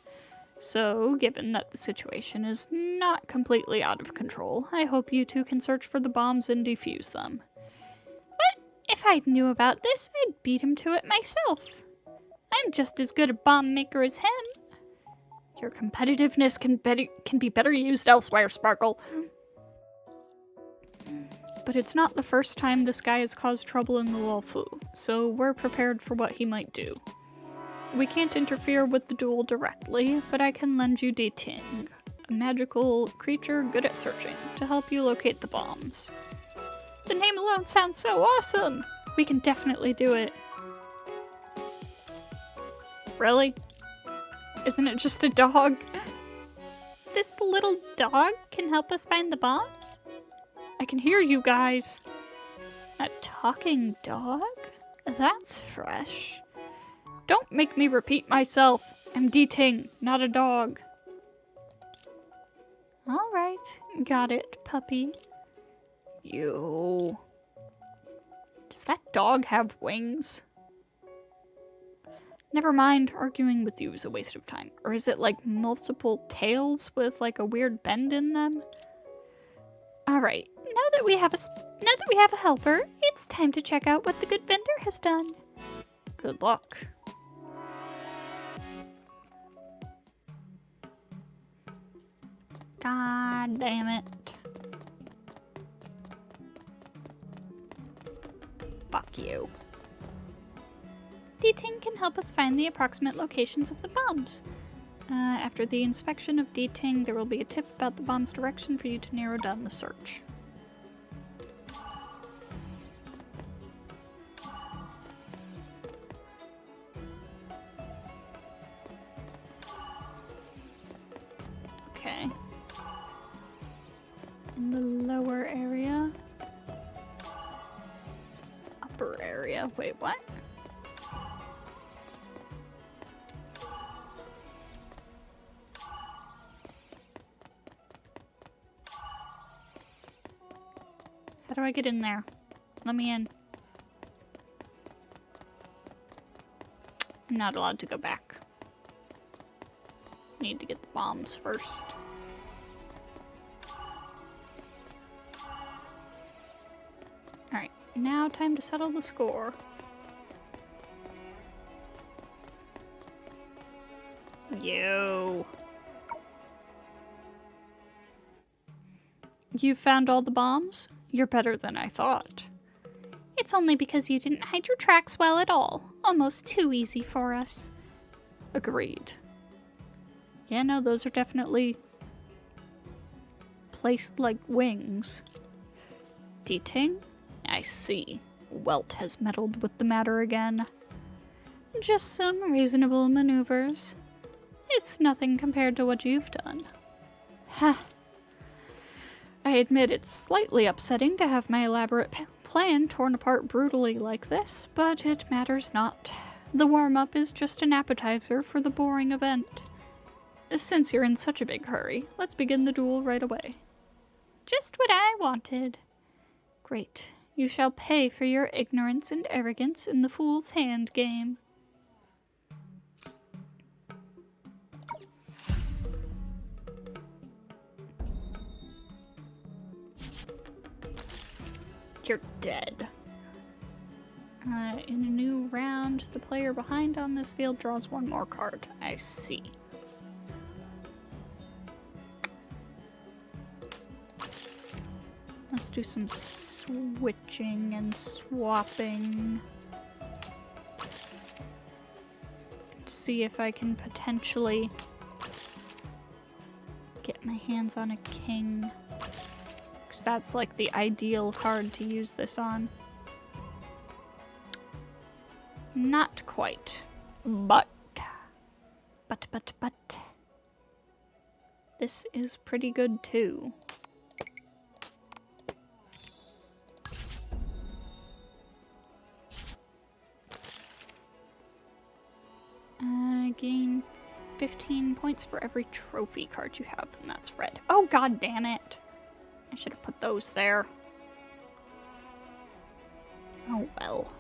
So, given that the situation is not completely out of control, I hope you two can search for the bombs and defuse them. But if I knew about this, I'd beat him to it myself. I'm just as good a bomb maker as him. Your competitiveness can be better used elsewhere, Sparkle. But it's not the first time this guy has caused trouble in the Luofu, so we're prepared for what he might do. We can't interfere with the duel directly, but I can lend you Ting, a magical creature good at searching, to help you locate the bombs. The name alone sounds so awesome! We can definitely do it. Really? Isn't it just a dog? This little dog can help us find the bombs? I can hear you guys. A talking dog? That's fresh. Don't make me repeat myself. I'm Ting, not a dog. Alright, got it, puppy. You. Does that dog have wings? Never mind, arguing with you is a waste of time. Or is it like multiple tails with like a weird bend in them? Alright, now that we have a helper, it's time to check out what the good vendor has done. Good luck. God damn it. Fuck you. Ting can help us find the approximate locations of the bombs. After the inspection of Ting, there will be a tip about the bomb's direction for you to narrow down the search. Okay. In the lower area. Upper area. Wait, what? How do I get in there? Let me in. I'm not allowed to go back. Need to get the bombs first. Alright, now time to settle the score. Yo. You found all the bombs? You're better than I thought. It's only because you didn't hide your tracks well at all. Almost too easy for us. Agreed. Yeah, no, those are definitely placed like wings. Ting? I see. Welt has meddled with the matter again. Just some reasonable maneuvers. It's nothing compared to what you've done. Ha. I admit it's slightly upsetting to have my elaborate plan torn apart brutally like this, but it matters not. The warm-up is just an appetizer for the boring event. Since you're in such a big hurry, let's begin the duel right away. Just what I wanted. Great. You shall pay for your ignorance and arrogance in the Fool's Hand game. You're dead. In a new round, the player behind on this field draws one more card. I see. Let's do some switching and swapping. See if I can potentially get my hands on a king. Because that's like the ideal card to use this on. Not quite. But. This is pretty good too. Gain 15 points for every trophy card you have, and that's red. Oh, god damn it. I should have put those there. Oh well.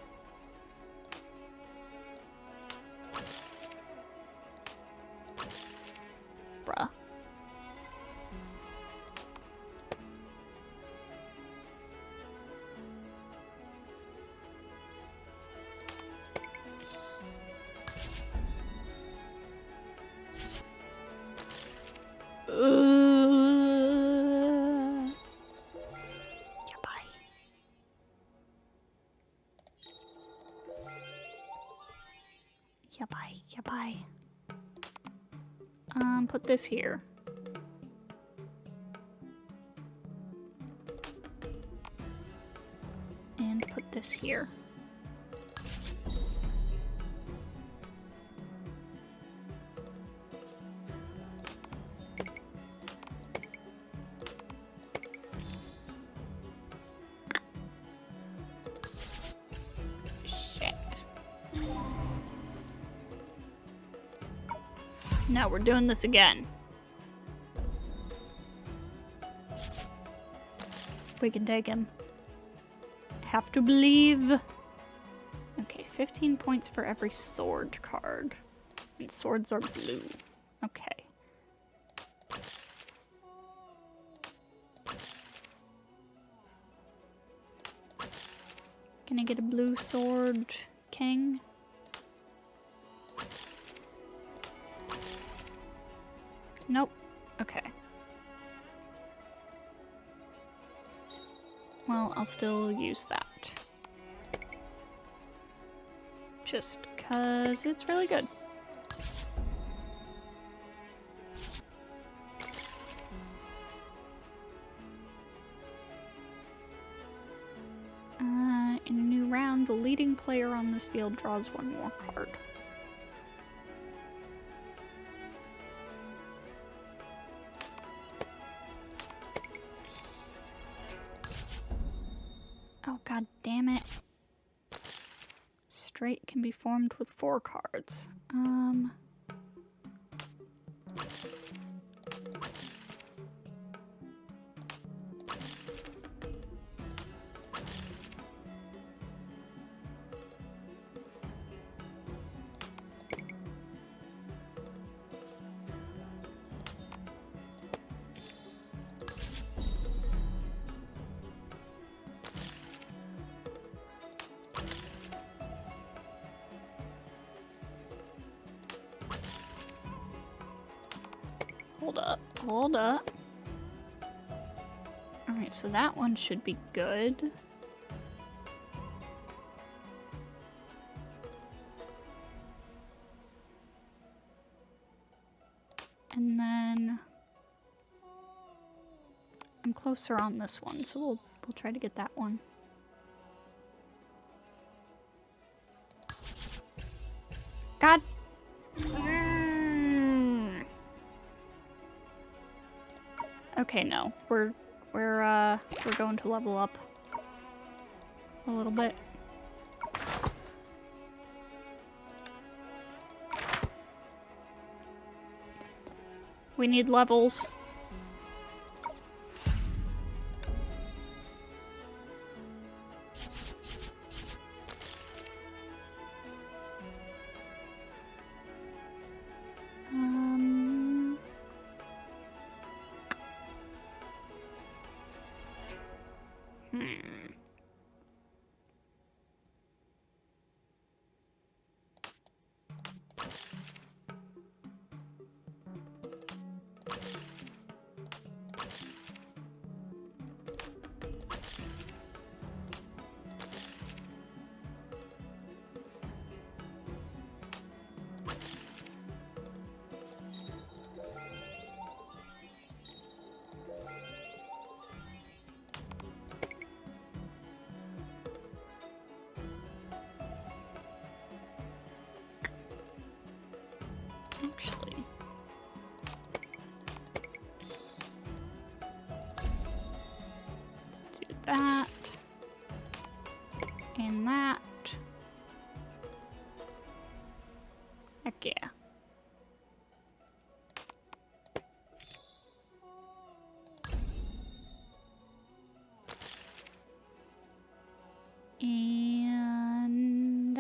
bye. Yeah, bye. Yeah, bye. Put this here. And put this here. Shit. Now we're doing this again. We can take him. Have to believe. Okay, 15 points for every sword card. And swords are blue. Okay. Can I get a blue sword king? Nope. Okay. Well, I'll still use that. Just because it's really good. In a new round, the leading player on this field draws one more card. Oh, god damn it. Straight can be formed with 4 cards. Hold up. Alright, so that one should be good. And then I'm closer on this one, so we'll try to get that one. God. Okay, no. We're going to level up a little bit. We need levels. Actually, let's do that and that. Heck yeah. And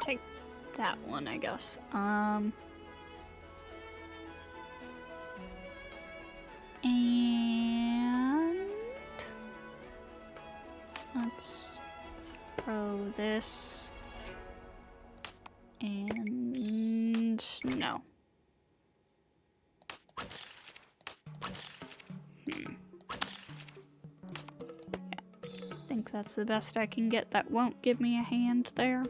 take that one, I guess. And let's throw this. And no. Yeah, I think that's the best I can get. That won't give me a hand there.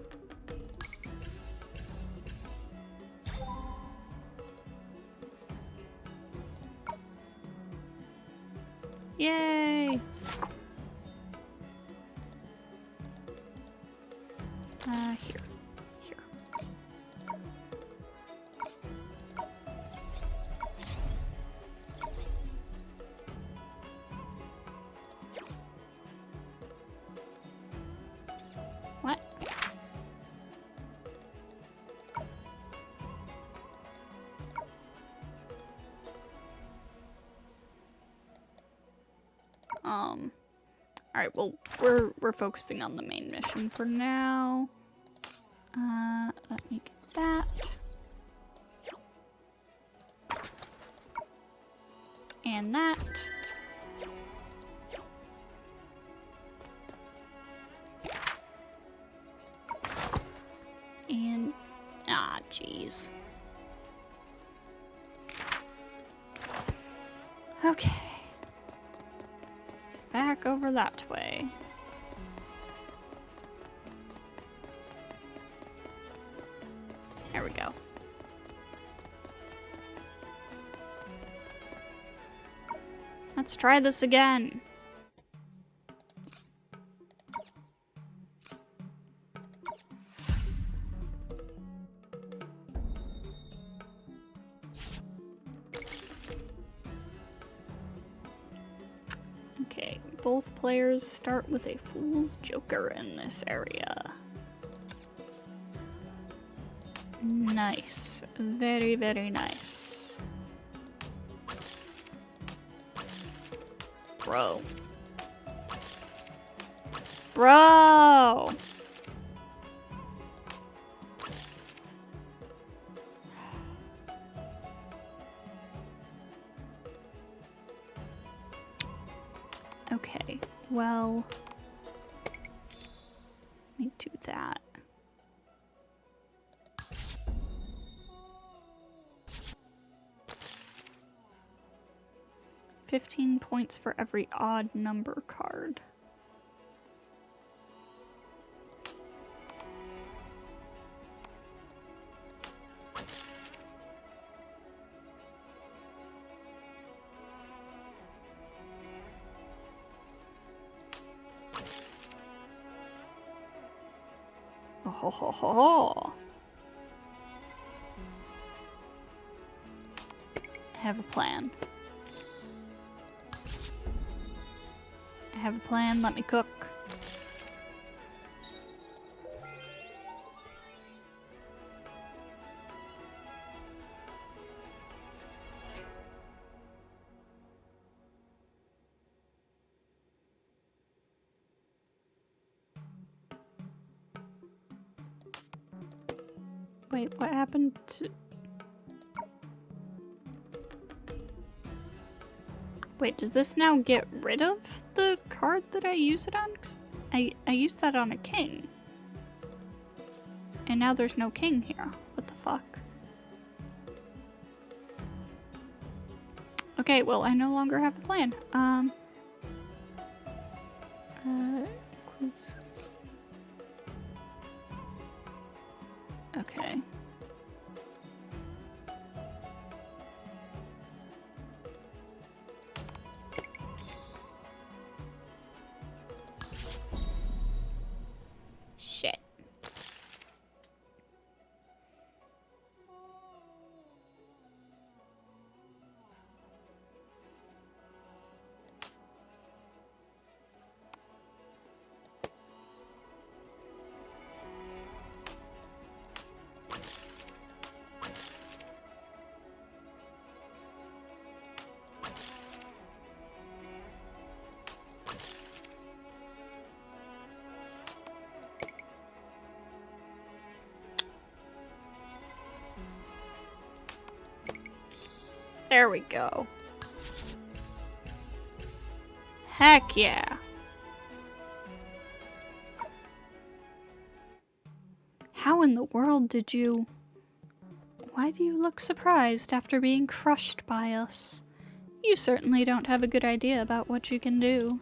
Yay! Here. Here. What? Alright, well, we're focusing on the main mission for now. Let me get that. And that. And, jeez. Okay. Back over that way. There we go. Let's try this again. Okay, both players start with a Fool's Joker in this area. Nice. Very, very nice. Bro. Bro! Okay, well, let me do that. $15 points for every odd number card. Oh ho ho ho ho! I have a plan. I have a plan, let me cook. Wait, what happened to... Wait, does this now get rid of the card that I use it on? 'Cause I used that on a king. And now there's no king here. What the fuck? Okay, well, I no longer have a plan. Includes... Okay. Shit. There we go. Heck yeah. How in the world did you... Why do you look surprised after being crushed by us? You certainly don't have a good idea about what you can do.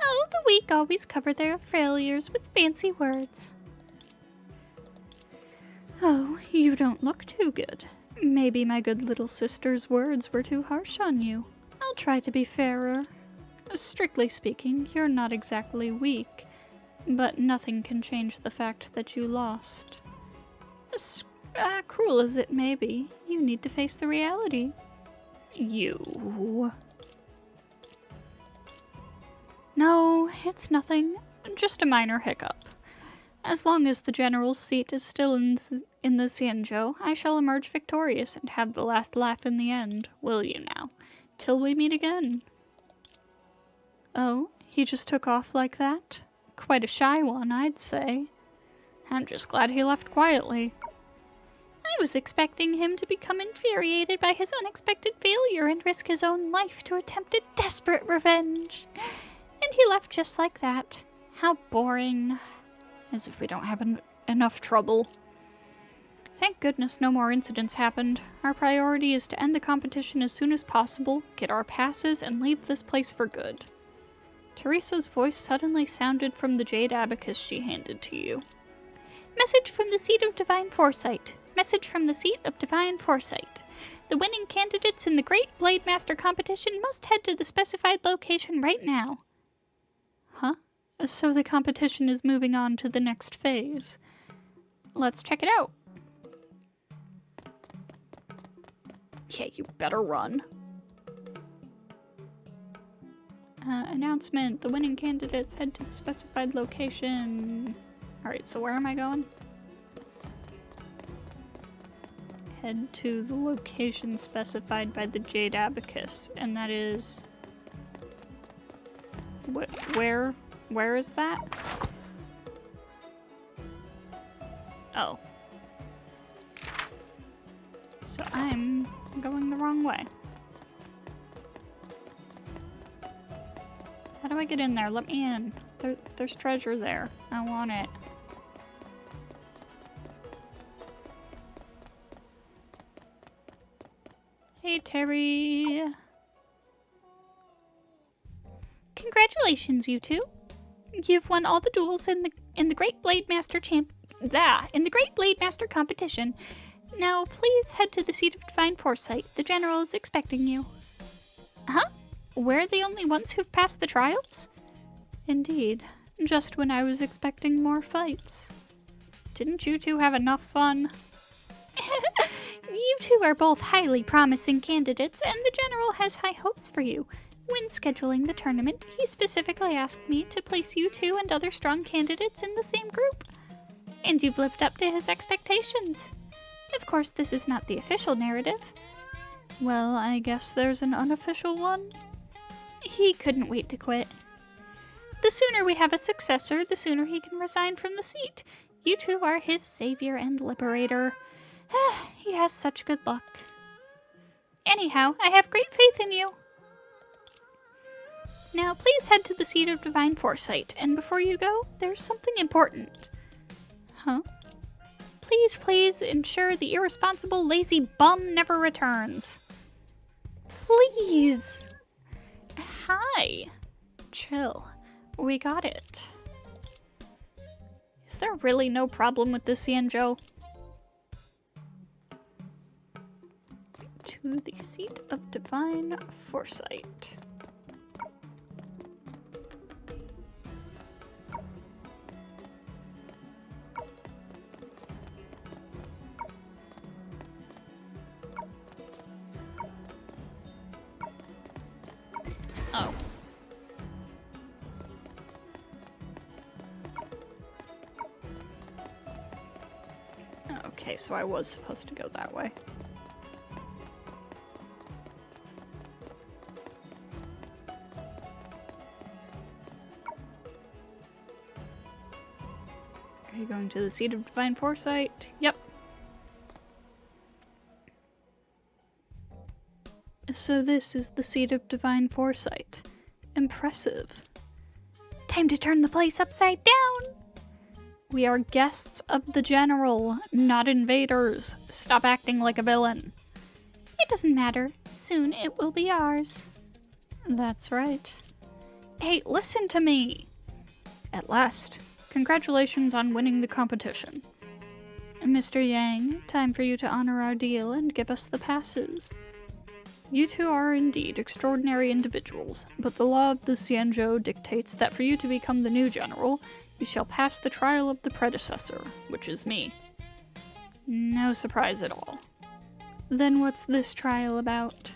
Oh, the weak always cover their failures with fancy words. Oh, you don't look too good. Maybe my good little sister's words were too harsh on you. I'll try to be fairer. Strictly speaking, you're not exactly weak, but nothing can change the fact that you lost. As cruel as it may be, you need to face the reality. You... No, it's nothing. Just a minor hiccup. As long as the general's seat is still in the Xianzhou, I shall emerge victorious and have the last laugh in the end, will you now? Till we meet again. Oh, he just took off like that? Quite a shy one, I'd say. I'm just glad he left quietly. I was expecting him to become infuriated by his unexpected failure and risk his own life to attempt a desperate revenge. And he left just like that. How boring. As if we don't have enough trouble. Thank goodness no more incidents happened. Our priority is to end the competition as soon as possible, get our passes, and leave this place for good. Teresa's voice suddenly sounded from the jade abacus she handed to you. Message from the Seat of Divine Foresight. Message from the Seat of Divine Foresight. The winning candidates in the Great Blade Master competition must head to the specified location right now. Huh? So the competition is moving on to the next phase. Let's check it out. Yeah, you better run. Announcement. The winning candidates head to the specified location. Alright, so where am I going? Head to the location specified by the Jade Abacus. And that is... Where is that? Oh. So I'm going the wrong way. How do I get in there? Let me in. There's treasure there. I want it. Hey, Terry. Congratulations, you two. You've won all the duels in the Great Blade Master in the Great Blade Master competition. Now, please head to the Seat of Divine Foresight. The General is expecting you. Huh? We're the only ones who've passed the trials? Indeed. Just when I was expecting more fights. Didn't you two have enough fun? You two are both highly promising candidates, and the General has high hopes for you. When scheduling the tournament, he specifically asked me to place you two and other strong candidates in the same group. And you've lived up to his expectations. Of course, this is not the official narrative. Well, I guess there's an unofficial one? He couldn't wait to quit. The sooner we have a successor, the sooner he can resign from the seat. You two are his savior and liberator. He has such good luck. Anyhow, I have great faith in you. Now, please head to the Seat of Divine Foresight, and before you go, there's something important. Huh? Please ensure the irresponsible, lazy bum never returns. Please. Hi. Chill. We got it. Is there really no problem with this, Xianzhou? To the Seat of Divine Foresight. Oh. Okay, so I was supposed to go that way. Are you going to the Seat of Divine Foresight? Yep. So this is the seat of divine foresight. Impressive. Time to turn the place upside down! We are guests of the general, not invaders. Stop acting like a villain. It doesn't matter. Soon it will be ours. That's right. Hey, listen to me! At last, congratulations on winning the competition. Mr. Yang, time for you to honor our deal and give us the passes. You two are indeed extraordinary individuals, but the law of the Xianzhou dictates that for you to become the new general, you shall pass the trial of the predecessor, which is me. No surprise at all. Then what's this trial about?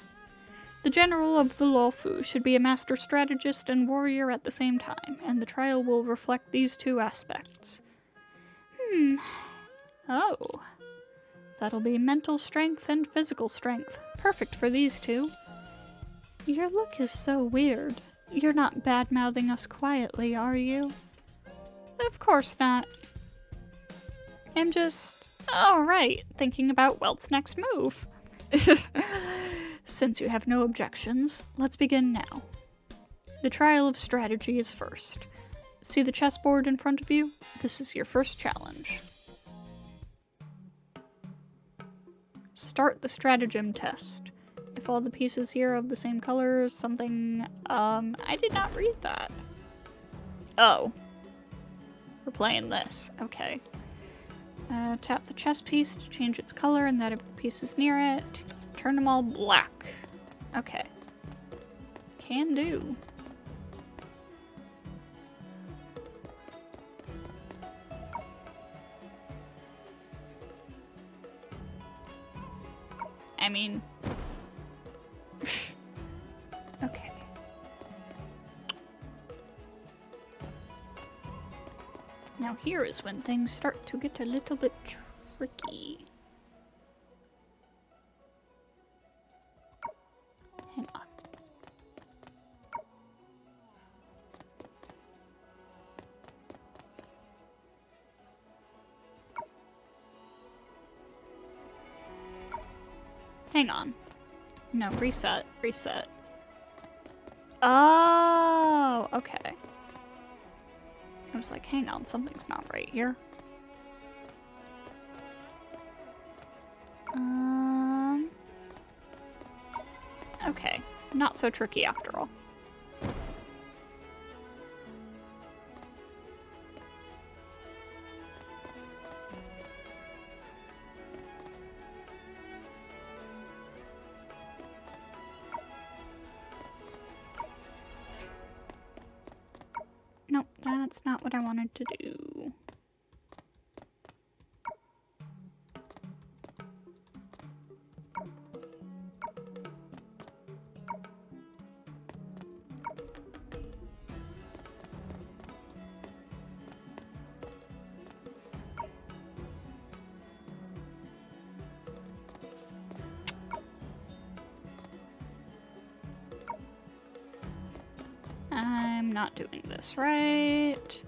The general of the Luofu should be a master strategist and warrior at the same time, and the trial will reflect these two aspects. Oh. That'll be mental strength and physical strength. Perfect for these two. Your look is so weird. You're not bad-mouthing us quietly, are you? Of course not. I'm just, thinking about Welt's next move. Since you have no objections, let's begin now. The trial of strategy is first. See the chessboard in front of you? This is your first challenge. Start the stratagem test. If all the pieces here are of the same color, something, I did not read that. Oh. We're playing this, okay. Tap the chess piece to change its color and that of the pieces near it. Turn them all black. Okay. Can do. I mean... okay. Now here is when things start to get a little bit tricky. Hang on. Hang on. No, reset. Reset. Oh, okay. I was like, hang on, something's not right here. Okay. Not so tricky after all. Nope, that's not what I wanted to do. I'm not doing this right.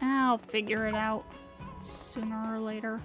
I'll figure it out sooner or later.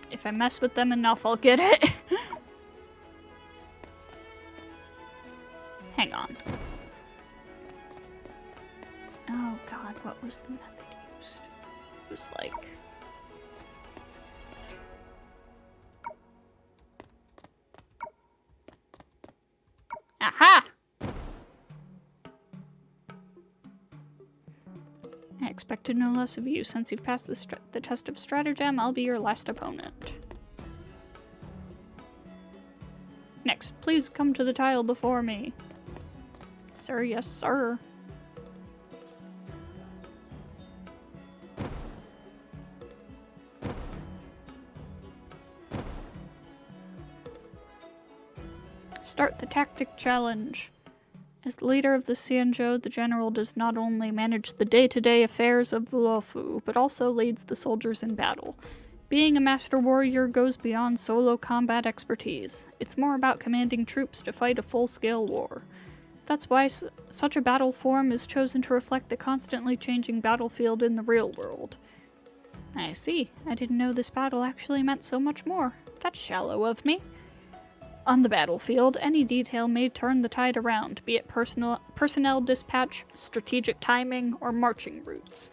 If I mess with them enough, I'll get it. Hang on. Oh god, what was the method used? It was like... aha! expected no less of you. Since you've passed the test of stratagem, I'll be your last opponent. Next, please come to the tile before me. Sir, yes, sir. Start the tactic challenge. As the leader of the Xianzhou, the general does not only manage the day-to-day affairs of the Luofu, but also leads the soldiers in battle. Being a master warrior goes beyond solo combat expertise. It's more about commanding troops to fight a full-scale war. That's why such a battle form is chosen to reflect the constantly changing battlefield in the real world. I see. I didn't know this battle actually meant so much more. That's shallow of me. On the battlefield, any detail may turn the tide around, be it personnel dispatch, strategic timing, or marching routes.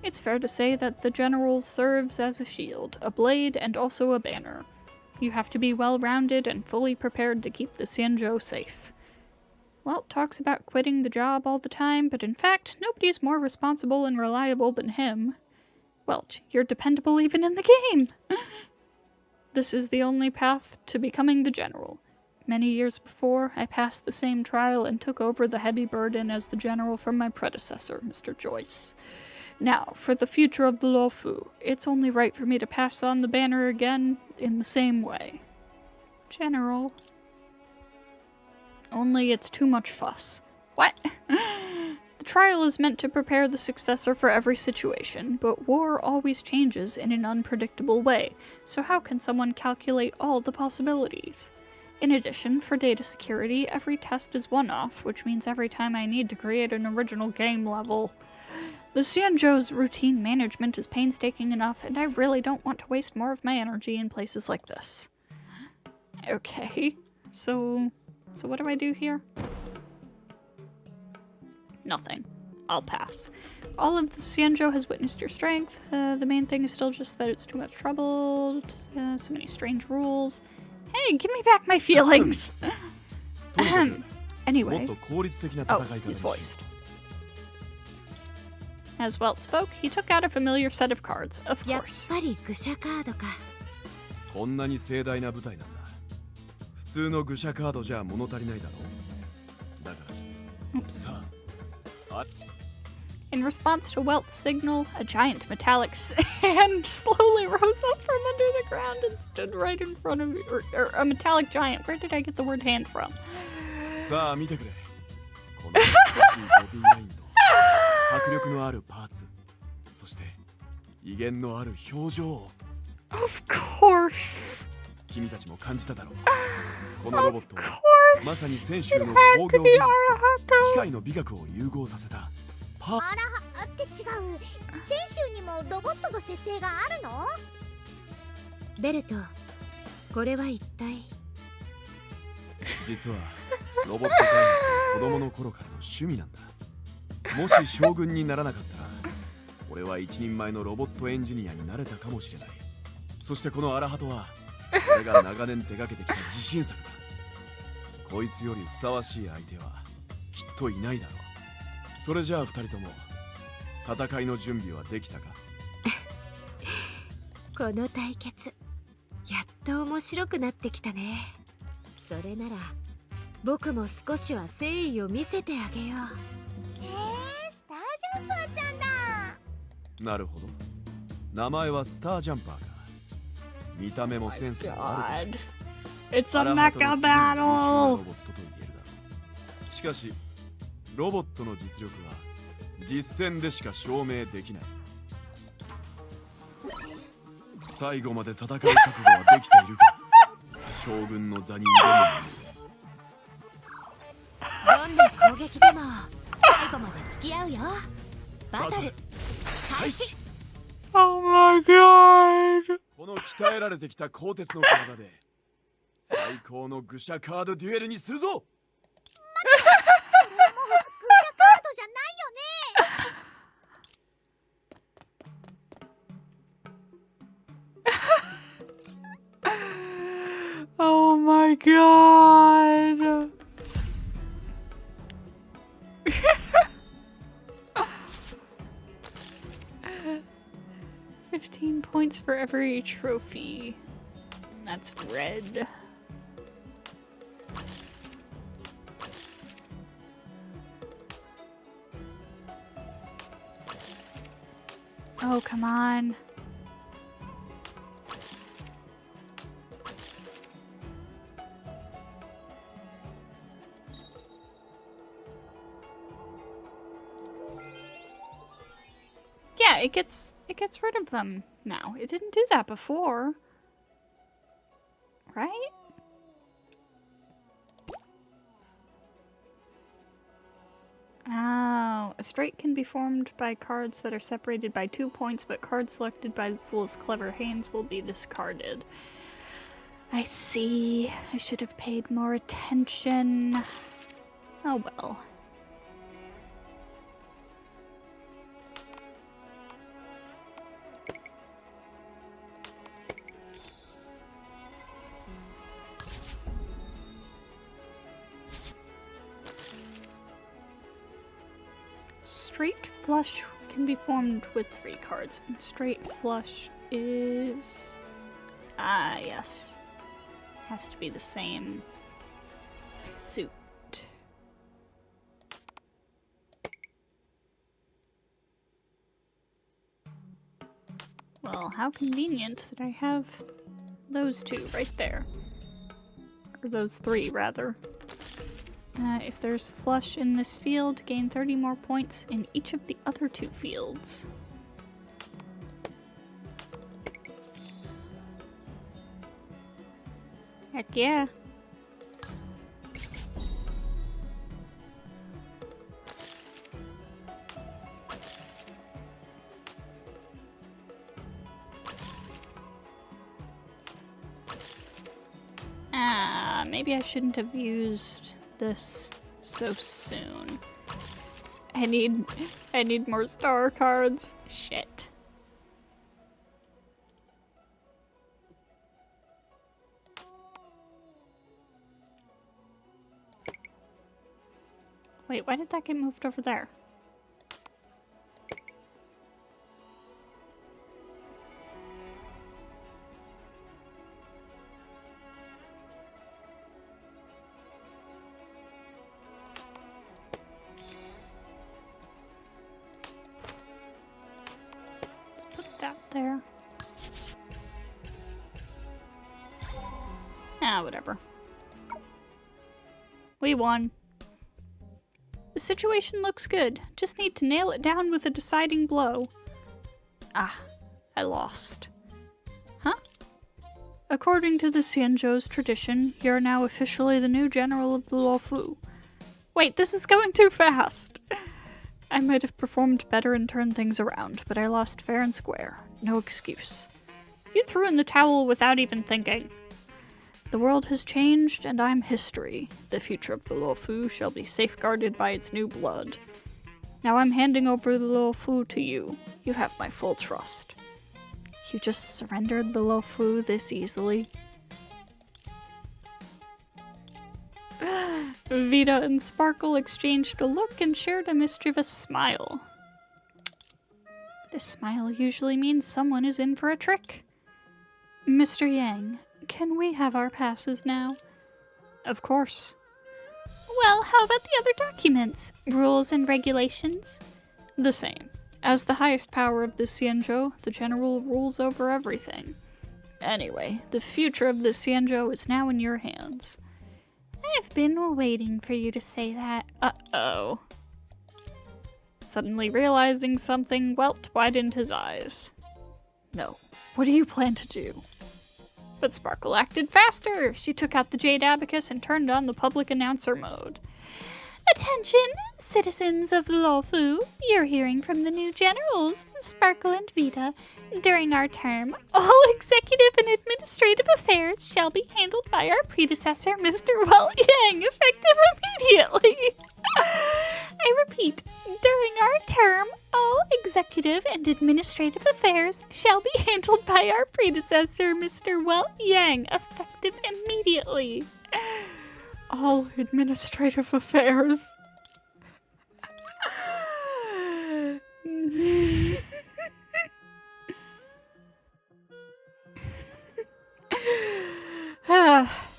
It's fair to say that the general serves as a shield, a blade, and also a banner. You have to be well-rounded and fully prepared to keep the Xianzhou safe. Welt talks about quitting the job all the time, but in fact, nobody's more responsible and reliable than him. Welt, you're dependable even in the game! This is the only path to becoming the general. Many years before, I passed the same trial and took over the heavy burden as the general from my predecessor, Mr. Joyce. Now, for the future of the Luofu, it's only right for me to pass on the banner again in the same way. General. Only it's too much fuss. What? The trial is meant to prepare the successor for every situation, but war always changes in an unpredictable way, so how can someone calculate all the possibilities? In addition, for data security, every test is one-off, which means every time I need to create an original game level. The Xianzhou's routine management is painstaking enough, and I really don't want to waste more of my energy in places like this. Okay, so what do I do here? Nothing. I'll pass. All of the Xianzhou has witnessed your strength. The main thing is still just that it's too much trouble, so many strange rules. Hey, give me back my feelings! Anyway. Oh, he's voiced. As Welt spoke, he took out a familiar set of cards, of course. やっぱり愚者カードか。こんなに盛大な舞台なんだ。普通の愚者カードじゃ物足りないだろう。だから、さあ。In response to Welt's signal, a giant metallic hand slowly rose up from under the ground and stood right in front of me. Or a metallic giant. Where did I get the word hand from? さあ見てくれ。この美しいボディラインと迫力のあるパーツ、そして威厳のある表情を。Of course. 君たちも感じただろう。このロボットはまさに先週の工業技術と機械の美学を融合させた。あらって違う。先週にもロボットの設定があるの？ベルト、これは一体。実はロボット開発は子供の頃からの趣味なんだ。もし将軍にならなかったら、俺は一人前のロボットエンジニアになれたかもしれない。そしてこのアラハトは、俺が長年手掛けてきた自信作だ。こいつよりふさわしい相手はきっといないだろう。それじゃあ二人とも戦いの準備はできたか？この対決、やっと面白くなってきたね。それなら僕も少しは誠意を見せてあげよう。スタージャンパーちゃんだ。なるほど。名前はスタージャンパーか。見た目もセンスがある。It's a mecha battle! しかし、ロボットの実力は実戦でしか証明できない。最後まで戦う覚悟はできているか？将軍の座に挑む。どんな攻撃でも最後まで付き合うよ。バトル開始。Oh my god! この鍛えられてきた鋼鉄の体で最高の愚者カードデュエルにするぞ。もう愚者カードじゃないよね。Oh my god! 15 points for every trophy. That's red. Oh, come on. Yeah, it gets rid of them now. It didn't do that before. Right? Oh, a straight can be formed by cards that are separated by 2 points, but cards selected by the fool's clever hands will be discarded. I see. I should have paid more attention. Oh well. Straight flush can be formed with 3 cards, and straight flush is... Ah, yes. Has to be the same suit. Well, how convenient that I have those 2 right there. Or those 3, rather. If there's flush in this field, gain 30 more points in each of the other 2 fields. Heck yeah. Maybe I shouldn't have used this so soon. I need more star cards. Shit. Wait, why did that get moved over there? There. Ah, whatever. We won. The situation looks good. Just need to nail it down with a deciding blow. Ah, I lost. Huh? According to the Xianzhou's tradition, you're now officially the new general of the Luofu. Wait, this is going too fast! I might have performed better and turned things around, but I lost fair and square. No excuse. You threw in the towel without even thinking. The world has changed, and I'm history. The future of the Luofu shall be safeguarded by its new blood. Now I'm handing over the Luofu to you. You have my full trust. You just surrendered the Luofu this easily? Vita and Sparkle exchanged a look and shared a mischievous smile. This smile usually means someone is in for a trick. Mr. Yang, can we have our passes now? Of course. Well, how about the other documents? Rules and regulations? The same. As the highest power of the Xianzhou, the general rules over everything. Anyway, the future of the Xianzhou is now in your hands. I've been waiting for you to say that. Uh-oh. Suddenly realizing something, Welt widened his eyes. No. What do you plan to do? But Sparkle acted faster. She took out the Jade Abacus and turned on the public announcer mode. Attention, citizens of Luofu. You're hearing from the new generals, Sparkle and Vita. During our term, all executive and administrative affairs shall be handled by our predecessor, Mr. Wal Yang, effective immediately. I repeat, during our term, all executive and administrative affairs shall be handled by our predecessor, Mr. Wal Yang, effective immediately. All administrative affairs.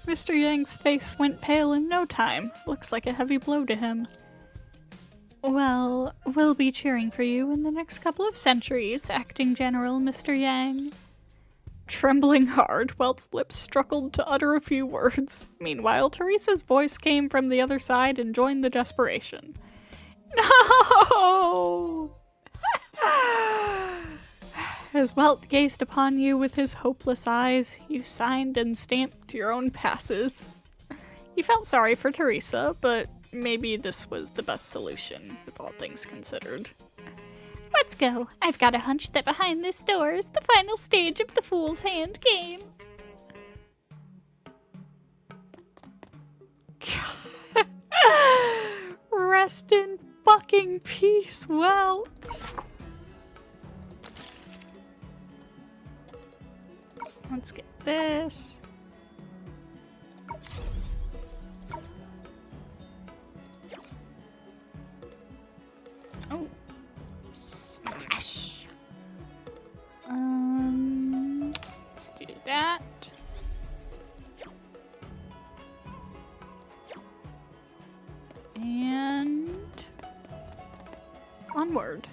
Mr. Yang's face went pale in no time. Looks like a heavy blow to him. Well, we'll be cheering for you in the next couple of centuries, Acting General Mr. Yang. Trembling hard, Welt's lips struggled to utter a few words. Meanwhile, Teresa's voice came from the other side and joined the desperation. No! As Welt gazed upon you with his hopeless eyes, you signed and stamped your own passes. You felt sorry for Teresa, but maybe this was the best solution, with all things considered. Let's go. I've got a hunch that behind this door is the final stage of the Fool's Hand game. Rest in fucking peace, Welt. Let's get this. Oh. Smash. Let's do that. And onward.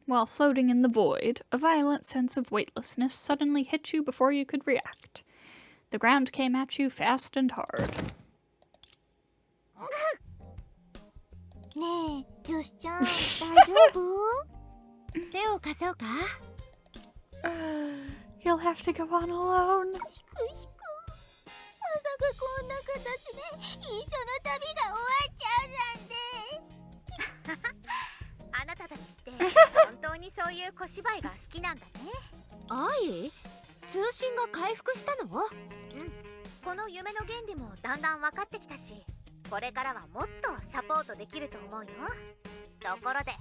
While floating in the void, a violent sense of weightlessness suddenly hit you before you could react. The ground came at you fast and hard. ねえ、女子ちゃん、大丈夫？手を貸そうか？ You'll have to go on alone. しくしく。まさかこんな形で一緒の旅が終わっちゃうなんて。あなたたちって本当にそういう小芝居が好きなんだね。愛？通信が回復したの？うん。この夢の原理もだんだん分かってきたし、これからはもっとサポートできると思うよ。ところで、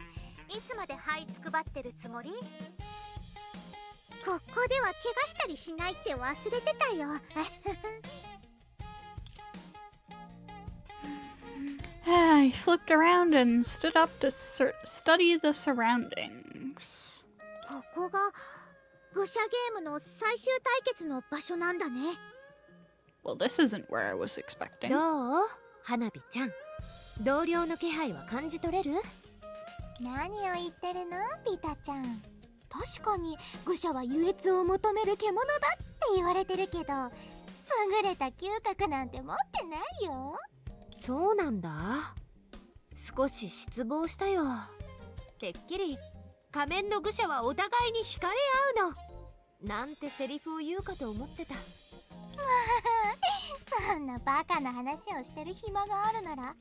いつまで這いつくばってるつもり？ここでは怪我したりしないって忘れてたよ。I flipped around and stood up to study the surroundings. ここが愚者ゲームの最終対決の場所なんだね。Well, this isn't where I was expecting. どう？花火ちゃん。同僚の気配は感じ取れる？何を言ってるの、ピタちゃん。確かに愚者は優越を求める獣だって言われてるけど、優れた嗅覚なんて持ってないよ。そうなんだ。少し失望したよ。てっきり仮面の愚者はお互いに惹かれ合うのなんてセリフを言うかと思ってた。そんなバカな話をしてる暇があるなら、さ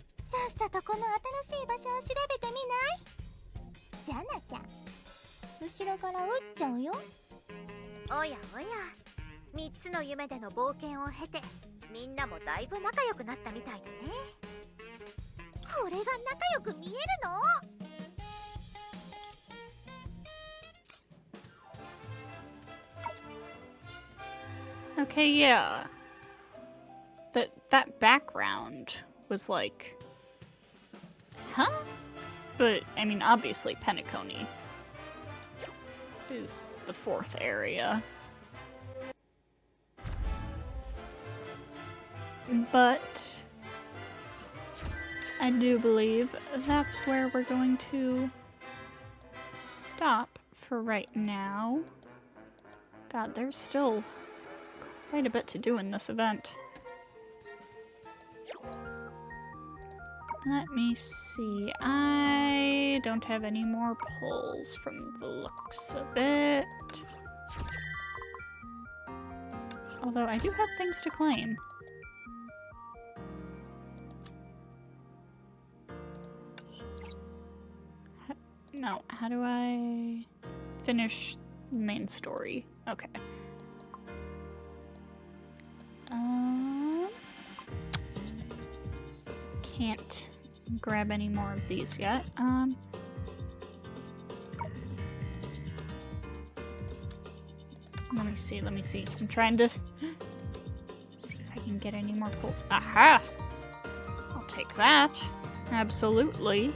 っさとこの新しい場所を調べてみない？じゃなきゃ後ろから撃っちゃうよ。おやおや、3つの夢での冒険を経て、みんなもだいぶ仲良くなったみたいだね。これが仲良く見えるの？ Okay, yeah. That background was like, huh? But I mean, obviously Penacony is the fourth area. But I do believe that's where we're going to stop for right now. God, there's still quite a bit to do in this event. Let me see. I don't have any more pulls from the looks of it. Although I do have things to claim. No, how do I finish the main story? Okay. Can't grab any more of these yet. Let me see. I'm trying to see if I can get any more pulls. Aha! I'll take that. Absolutely.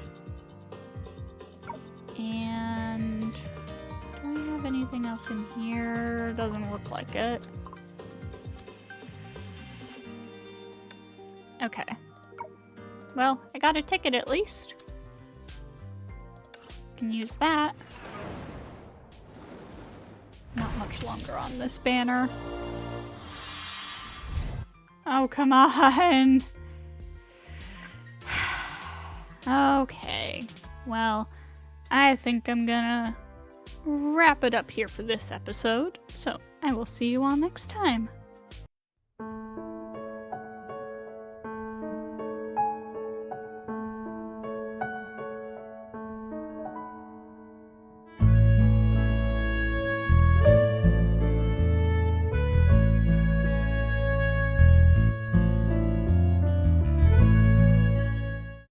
And do I have anything else in here? Doesn't look like it. Okay. Well, I got a ticket at least. Can use that. Not much longer on this banner. Oh, come on. Okay. Well, I think I'm gonna wrap it up here for this episode. So I will see you all next time.